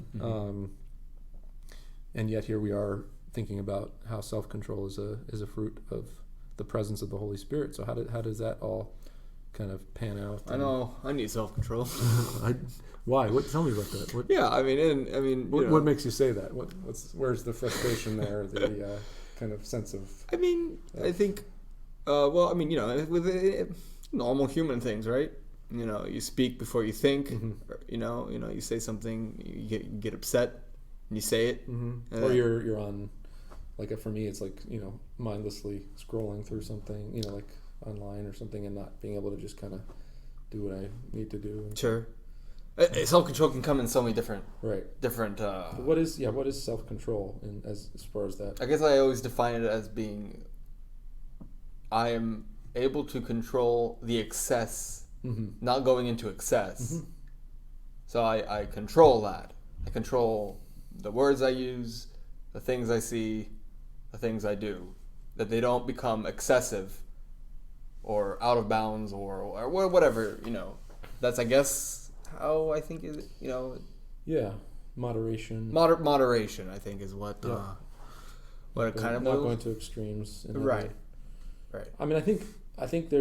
S2: and yet here we are thinking about how self-control is a fruit of the presence of the Holy Spirit. So how does that all kind of pan out?
S1: I know I need self-control.
S2: Why? Tell me about that.
S1: What
S2: makes you say that? Where's the frustration there? The kind of sense of.
S1: I think. With normal human things, right? You speak before you think. You say something, you get upset. and you say it.
S2: Or you're on, like for me, it's like, mindlessly scrolling through something, like online or something, and not being able to just kind of do what I need to do.
S1: Sure. Self-control can come in so many different.
S2: What is self-control as far as that?
S1: I guess I always define it as being, I am able to control the excess, not going into excess. So I control that. I control the words I use, the things I see, the things I do, that they don't become excessive or out of bounds or whatever, That's, I guess, how I think is,
S2: Moderation.
S1: Moderation, I think, is what it kind of
S2: not going to extremes.
S1: Right.
S2: I mean, I think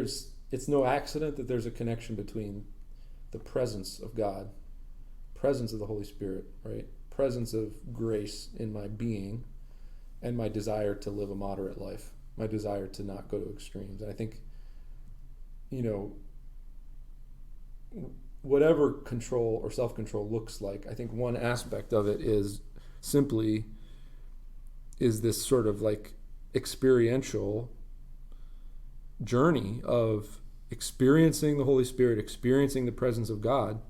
S2: it's no accident that there's a connection between the presence of God, presence of the Holy Spirit, right? Presence of grace in my being, and my desire to live a moderate life, my desire to not go to extremes. And I think, whatever control or self-control looks like, I think one aspect of it is this sort of like experiential journey of experiencing the Holy Spirit, experiencing the presence of God,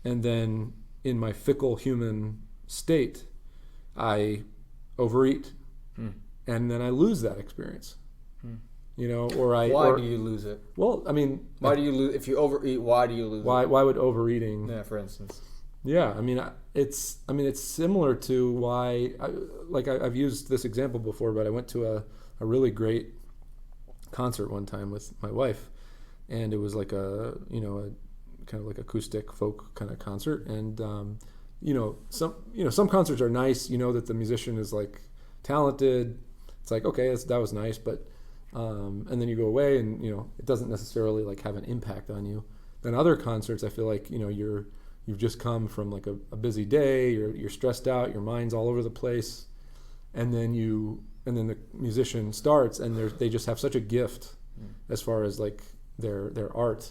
S2: and then in my fickle human state, I overeat, and then I lose that experience.
S1: Why do you lose it?
S2: Well, I mean,
S1: why do you lose if you overeat? Why do you lose it?
S2: Why would overeating?
S1: Yeah, for instance.
S2: Yeah, I mean, it's similar to why, I've used this example before, but I went to a really great concert one time with my wife, and it was like a kind of like acoustic folk kind of concert, and some concerts are nice, that the musician is like talented. It's like, okay, that was nice, but and then you go away and it doesn't necessarily like have an impact on you. Then other concerts, I feel like you've just come from like a busy day, you're stressed out, your mind's all over the place, and then the musician starts, and they just have such a gift as far as like their art,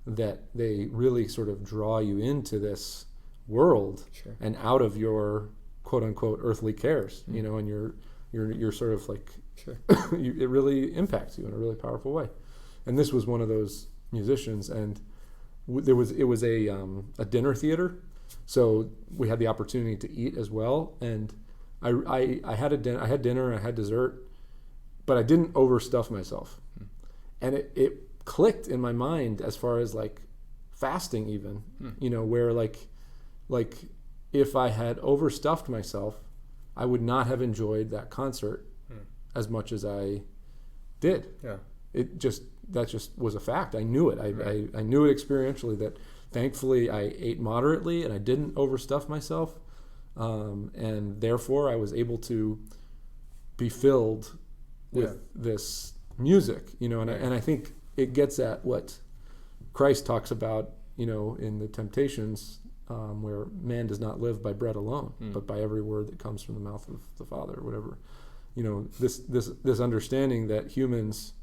S2: that they really sort of draw you into this world.
S1: Sure.
S2: And out of your quote unquote earthly cares, and you're sort of like,
S1: sure.
S2: It really impacts you in a really powerful way. And this was one of those musicians, and it was a dinner theater, so we had the opportunity to eat as well. And I had dinner, I had dessert, but I didn't overstuff myself. And it clicked in my mind as far as like fasting even, where like if I had overstuffed myself, I would not have enjoyed that concert as much as I did. Yeah. That just was a fact. I knew it. I knew it experientially, that thankfully I ate moderately and I didn't overstuff myself. And therefore I was able to be filled with this music, and I think it gets at what Christ talks about, in the temptations, where man does not live by bread alone, but by every word that comes from the mouth of the Father, or whatever. This understanding that humans,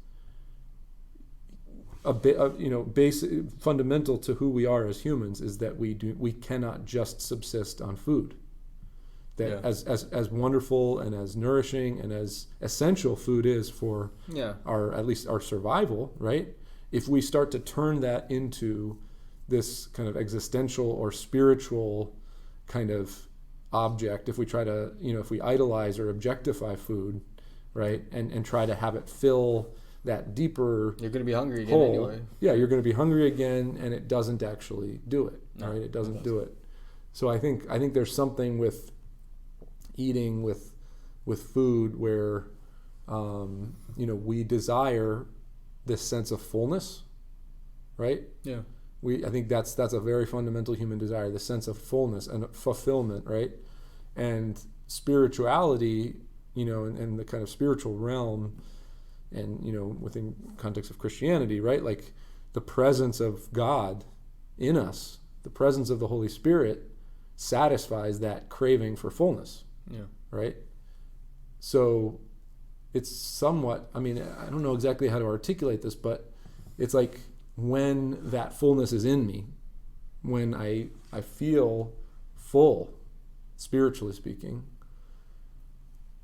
S2: basic, fundamental to who we are as humans, is that we cannot just subsist on food. That as wonderful and as nourishing and as essential food is for at least our survival, right? If we start to turn that into this kind of existential or spiritual kind of object, if we try to, if we idolize or objectify food, right, and try to have it fill that deeper,
S1: you're going to be hungry again
S2: hole,
S1: anyway.
S2: Yeah, you're going to be hungry again, and it doesn't actually do it, right? It doesn't do it. So I think there's something with eating with food where we desire this sense of fullness, right? Yeah. I think that's a very fundamental human desire, the sense of fullness and fulfillment, right? And spirituality, and the kind of spiritual realm, and within context of Christianity, right? Like the presence of God in us, the presence of the Holy Spirit satisfies that craving for fullness. Yeah. Right? So it's somewhat, I don't know exactly how to articulate this, but it's like when that fullness is in me, when I feel full, spiritually speaking,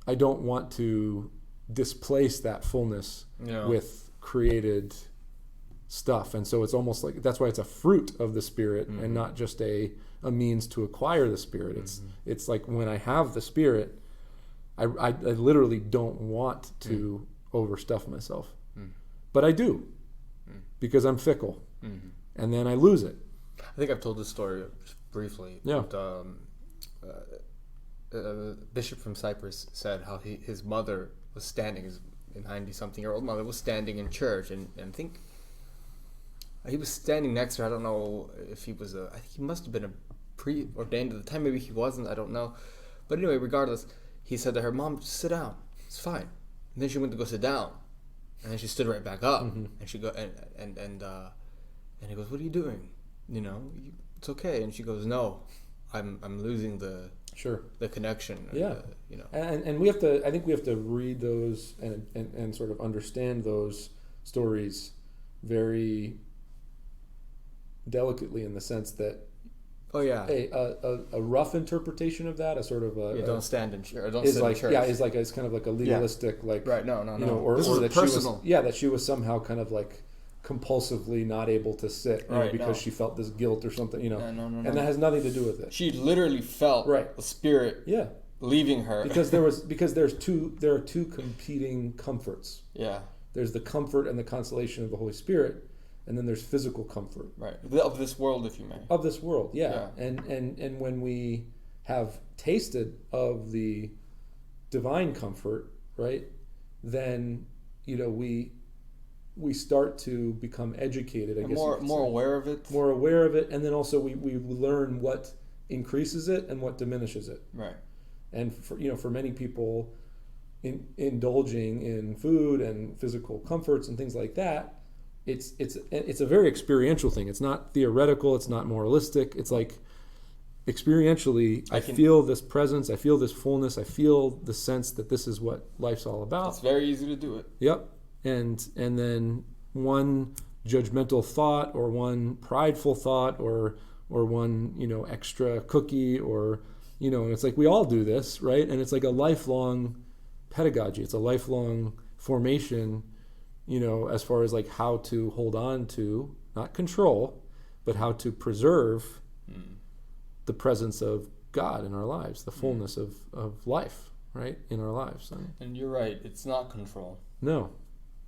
S2: I don't want to displace that fullness with created stuff. And so it's almost like, that's why it's a fruit of the Spirit and not just a means to acquire the Spirit. It's like when I have the Spirit, I literally don't want to overstuff myself. But I do, because I'm fickle. And then I lose it.
S1: I think I've told this story just briefly.
S2: Yeah.
S1: But, a bishop from Cyprus said how his mother was standing, his 90-something-year-old mother was standing in church, and I think he was standing next to her. I don't know if he was I think he must have been a preordained at the time. Maybe he wasn't. I don't know. But anyway, regardless, he said to her, "Mom, just sit down. It's fine." And then she went to go sit down, and then she stood right back up, and she go and he goes, "What are you doing? It's okay." And she goes, "No, I'm losing the connection."
S2: And we have to. I think we have to read those and sort of understand those stories very delicately, in the sense that a rough interpretation of that, a sort of
S1: don't stand in church. Don't
S2: is
S1: sit
S2: like
S1: in church.
S2: is like it's kind of like a legalistic
S1: right. No.
S2: Or that
S1: personal.
S2: she was somehow kind of like compulsively not able to sit because she felt this guilt or something, No. And that has nothing to do with it.
S1: She literally felt the Spirit leaving her,
S2: because there are two competing comforts. There's the comfort and the consolation of the Holy Spirit, and then there's physical comfort,
S1: of this world, if you may,
S2: of this world. And when we have tasted of the divine comfort, then we start to become educated, I guess,
S1: more aware of it.
S2: More aware of it, and then also we learn what increases it and what diminishes it. And for many people, indulging in food and physical comforts and things like that, it's a very experiential thing. It's not theoretical. It's not moralistic. It's like experientially, I feel this presence. I feel this fullness. I feel the sense that this is what life's all about.
S1: It's very easy to do it.
S2: Yep. And then one judgmental thought, or one prideful thought, or one extra cookie, or it's like we all do this, right? And it's like a lifelong pedagogy. It's a lifelong formation, as far as like how to hold on to, not control, but how to preserve the presence of God in our lives, the fullness of life, right, in our lives.
S1: And you're right, it's not control.
S2: No.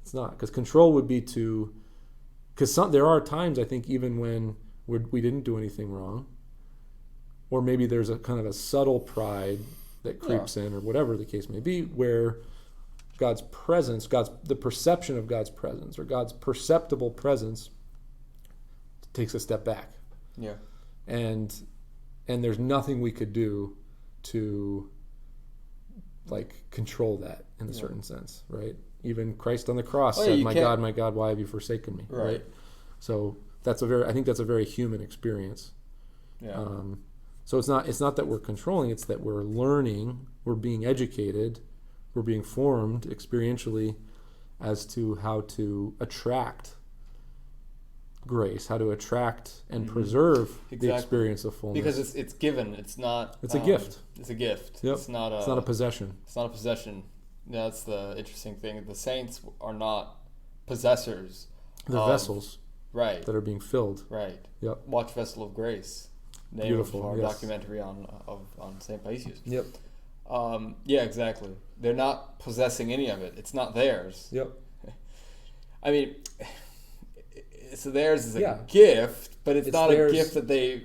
S2: It's not, because control would be because there are times, I think, even when we didn't do anything wrong, or maybe there's a kind of a subtle pride that creeps in, or whatever the case may be, where God's presence, the perception of God's presence, or God's perceptible presence, takes a step back. And there's nothing we could do to like control that in a certain sense, right? Even Christ on the cross said, my God, why have you forsaken me?" Right? So I think that's a very human experience. So it's not that we're controlling, it's that we're learning, we're being educated, we're being formed experientially as to how to attract grace, how to attract and preserve the experience of fullness.
S1: Because it's given, it's not...
S2: It's a gift.
S1: It's a gift.
S2: Yep.
S1: It's not
S2: a possession.
S1: It's not a possession. Yeah, that's the interesting thing. The saints are not possessors.
S2: They're vessels.
S1: Right.
S2: That are being filled.
S1: Right.
S2: Yep.
S1: Watch Vessel of Grace.
S2: Beautiful.
S1: Of our documentary on St. Paisius.
S2: Yep.
S1: Yeah, exactly. They're not possessing any of it. It's not theirs.
S2: Yep.
S1: I mean, it's theirs as a gift, but it's not a gift that they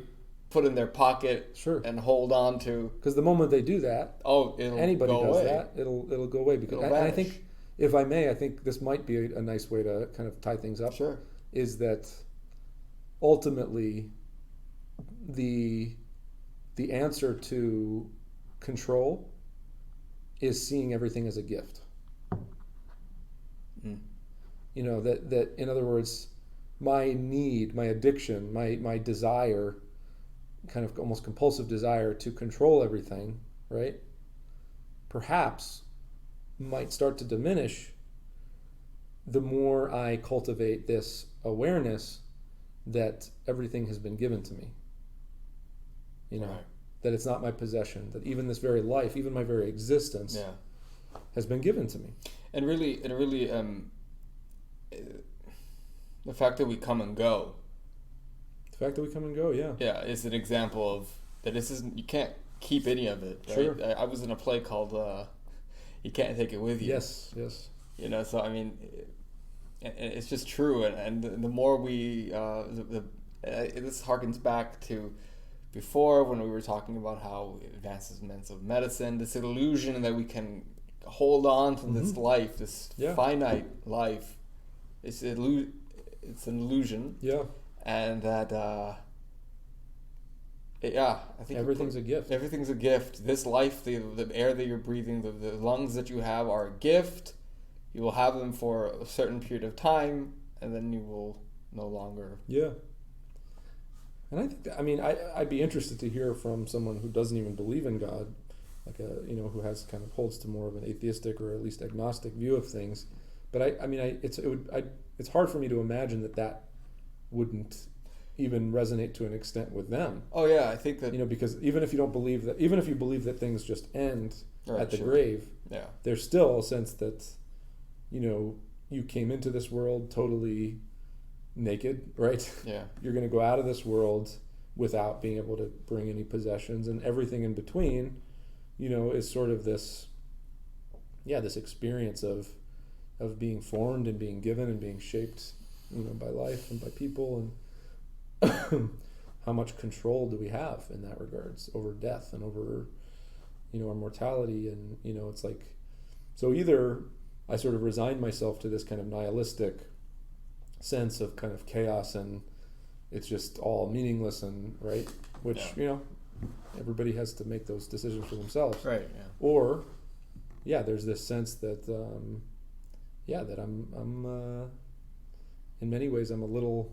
S1: put in their pocket and hold on to.
S2: Because the moment they do that, anybody does
S1: away.
S2: that, it'll go away. Because and I think, if I may, I think this might be a nice way to kind of tie things up.
S1: Sure.
S2: Is that ultimately the answer to control is seeing everything as a gift. That in other words, my need, my addiction, my desire, kind of almost compulsive desire to control everything, right, perhaps might start to diminish the more I cultivate this awareness that everything has been given to me. that it's not my possession, that even this very life, even my very existence has been given to me.
S1: And really, the fact that we come and go.
S2: The fact that we come and go, yeah.
S1: Yeah, is an example of that this isn't, you can't keep any of it, right?
S2: Sure.
S1: I was in a play called You Can't Take It With You.
S2: Yes.
S1: You know, so I mean, it's just true, and the more we, this harkens back to before when we were talking about how advancements of medicine, this illusion that we can hold on to this life, this finite life, it's an illusion.
S2: Yeah.
S1: And that, I think
S2: everything's a gift.
S1: Everything's a gift. This life, the air that you're breathing, the lungs that you have are a gift. You will have them for a certain period of time, and then you will no longer.
S2: Yeah. And I think, I'd be interested to hear from someone who doesn't even believe in God, like who has kind of holds to more of an atheistic or at least agnostic view of things. But it's hard for me to imagine that wouldn't even resonate to an extent with them.
S1: Oh yeah, I think that
S2: because even if you believe that things just end at the grave, there's still a sense that you came into this world totally naked, right?
S1: Yeah.
S2: You're going to go out of this world without being able to bring any possessions, and everything in between, is sort of this experience of being formed and being given and being shaped, by life and by people, and how much control do we have in that regards over death and over, our mortality, and it's like, so either I sort of resign myself to this kind of nihilistic sense of kind of chaos and it's just all meaningless and right, which everybody has to make those decisions for themselves,
S1: right? Yeah.
S2: Or there's this sense that that I'm in many ways I'm a little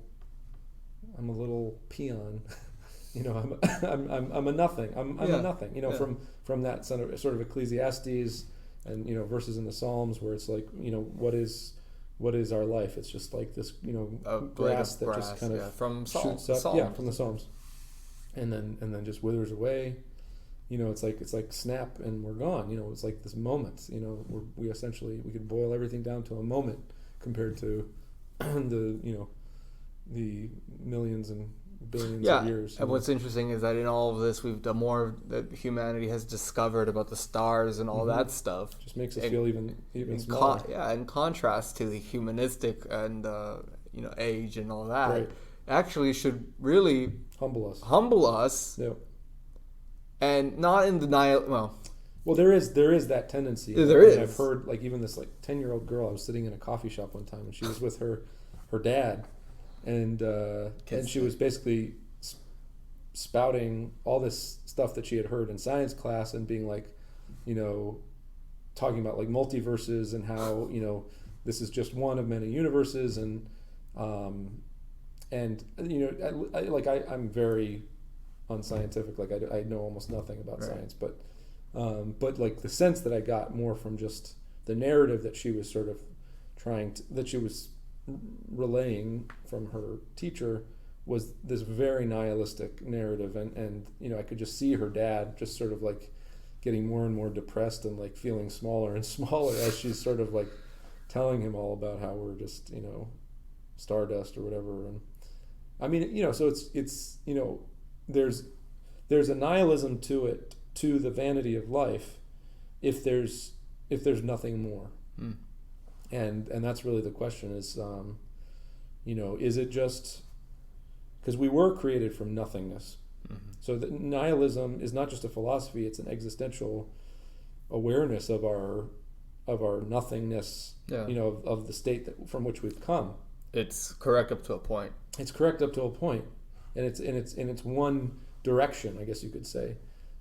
S2: peon. I'm a nothing. I'm a nothing. From that sort of Ecclesiastes and verses in the Psalms where it's like what is our life? It's just like this grass that just kind of
S1: from
S2: shoots up.
S1: Psalms.
S2: From the Psalms, and then just withers away. It's like snap and we're gone. It's like this moment. We could boil everything down to a moment compared to the millions and billions of years.
S1: And what's interesting is that in all of this, we've done more that humanity has discovered about the stars and all that stuff.
S2: Just makes us feel even smaller.
S1: In contrast to the humanistic and age and all that,
S2: right.
S1: Actually should really humble us.
S2: Yeah.
S1: And not in denial.
S2: Well, there is that tendency.
S1: There is.
S2: I've heard even this 10-year-old girl. I was sitting in a coffee shop one time, and she was with her dad, and she was basically spouting all this stuff that she had heard in science class, and being talking about multiverses and how this is just one of many universes, and I'm very unscientific. I know almost nothing about science, but the sense that I got more from just the narrative that she was sort of that she was relaying from her teacher was this very nihilistic narrative, and I could just see her dad just sort of getting more and more depressed and feeling smaller and smaller as she's sort of telling him all about how we're just stardust or whatever. And so it's there's a nihilism to it, to the vanity of life, if there's nothing more. And that's really the question is is it just because we were created from nothingness. So the nihilism is not just a philosophy, it's an existential awareness of our nothingness, of the state from which we've come.
S1: It's correct up to a point.
S2: And it's one direction, I guess you could say.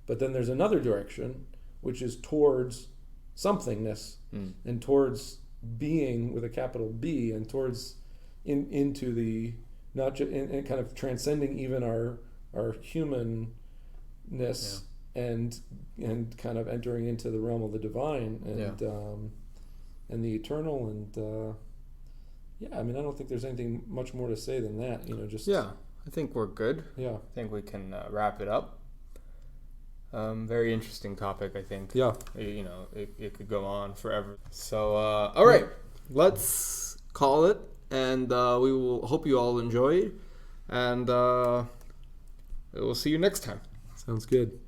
S2: But then there's another direction, which is towards somethingness, and towards being with a capital B, and towards into the not just and kind of transcending even our humanness, and kind of entering into the realm of the divine and the eternal, and I don't think there's anything much more to say than that.
S1: I think we're good.
S2: Yeah,
S1: I think we can wrap it up. Very interesting topic, I think.
S2: Yeah.
S1: You know, it could go on forever. So, all right, let's call it, and we will hope you all enjoyed, and we'll see you next time.
S2: Sounds good.